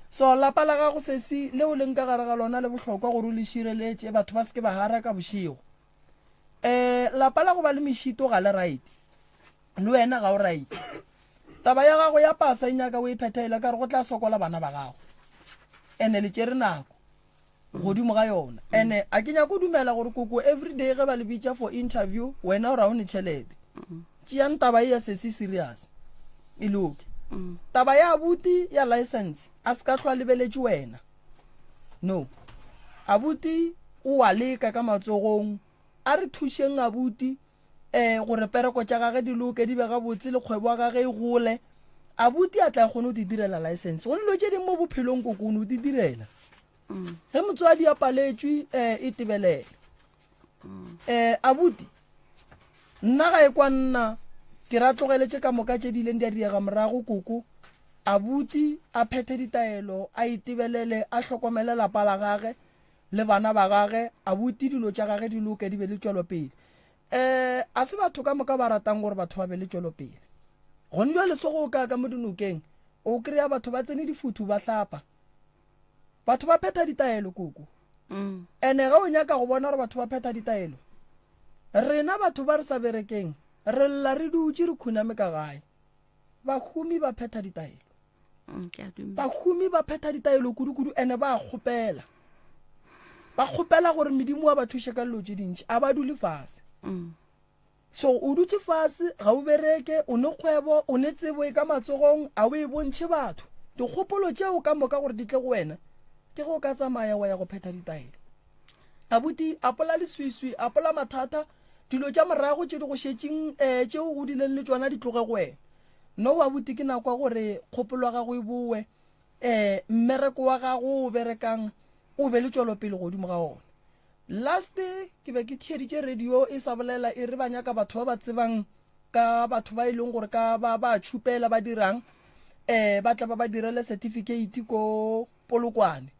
so lapa la gago sesi leo leng ka gare ga lona le bohlokwa gore o le šireletše batho ba seke ba hara ka bošego lapa la go ba le mešito ga le right le wena ga o right taba ya gago ya pasa e nyaka o iphethela ka re go tla sokola bana ba gago ene le tšere nako godimo ga yona ene a ke nyako dumela gore koko everyday ge ba le bitša for interview wena o ra o ne tšhelete tšeang taba e ya sesi serious e loke taba ya abuti ya license a se ka hlwa lebeletše wena no abuti o a leka ka matsogong a re thušeng abuti gore pereko tša gage di loke di be gabotse le kgwebo ya gage e gole abuti a tla kgone o di direla license go nelo tše ding mo bophelong kokone o di direla ge motswadi a paletšwe e tebelele abuti nna ga e kwa nna ke ra tlogeletše ka moka tše di ileng di a diega morago koko abuti a phethe ditaelo a itebelele a hlokomele lapa la gage le bana ba gage abuti dilo tša gage di loke di be le tšwelopele a se batho ka moka ba ratang gore batho ba be le tšwelopele gone jwa letsogo o ka mo dinokeng o kry-a batho ba tsene difuthu ba hlapa batho ba phetha ditaelo koko ene ga o nyaka go bona gore batho ba phetha ditaelo rena batho ba re sa berekeng re lla re dutse re khuname ka gae bahumi ba phetha ditaelo bahumi ba phetha ditaelo kudu-kudu ene ba kgopela gore medimo wa ba thuše ka lelo tše dintši a ba dule fase so o dutse fase ga o bereke o ne kgwebo o ne tsebo e ka matsogong a o e bontšhe batho dikgopolo tšeo ka moka gore di tle go wena ke go ka tsamaya wa ya go phetha ditaelo abuti apola leswiswi apola mathata dilo tša morago tše di go šetšeng tšeo go dileng le tšona di tloge go wena no abuti ke nakwa gore kgopolo ya gago e bowe mmereko wa gago o berekang o be le tšwelopele godimo ga ona last ke be ke thieditše radio e sa bolela e re ba nyaka batho ba ba tsebang ka batho ba e leng gore ka ba tšhupela ba dirang ba tla ba direle certificate ko Polokwane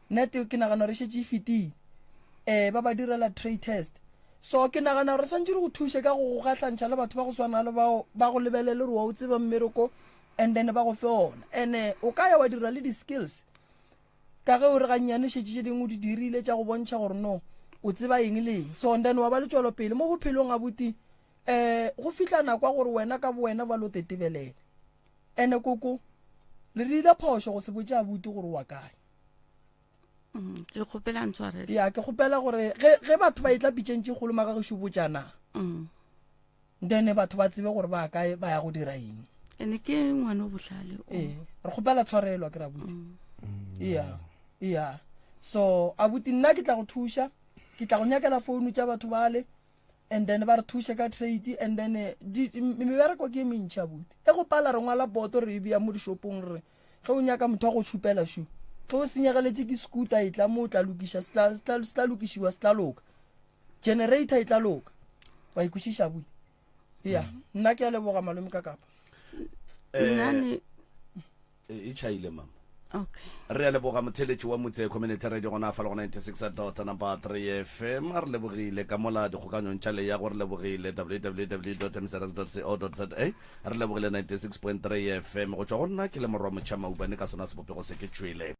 nete ke nagana re šetše e fetile ba direla trade test so ke nagana re swantse go thuše ka go gahlantšha le batho ba go swana le bao ba go lebelele re wa o tseba mmereko and then ba go fe ona ene o ka ya wa dira le di-skills ka ge o re gannyane šetše dingwe o di dirile tša go bontšha gore no o tseba eng le eng so then wa ba le tšwelopele mo bophelong a buti go fihla nakwa gore wena ka bo wena ba lo tetebelele ene koko le rile phošo go se botše abuti gore wa kae ke kgopela ntshwarele ya ke kgopela gore ge batho ba etla pitšentše kgolo magagešu botšana then batho ba tsebe gore ba kae ba ya go dira eng ene ke ngwana o bohlale re kgopela tshwarelwa ke rabuti ya so abuti nna ke tla go thuša ke tla go nyakela founu tša batho bale and then ba re thuše ka trade and then mebereko ke mentšhi abuti e go pala re ngwala boto re e bea mo dishopong re ge o nyaka motho wa go tšhupela shu ge o senyegeletse ke scooter e tla mo o tla lokiša se tla lokišiwa se tla loka generator e tla loka wa ikwešiša abuti ya nna ke a leboga malome ka kapa nane e chaile mama okay re a leboga motheletši wa motse community radio gona fa le go 96.3 FM a re lebogile ka mola dikgokanyong tša le ya gore lebogile www.msrs.co.za re lebogile 96.3 FM go tšwa go nna ke le morwa motšhamaubane ka sona sebopego se ke tšwele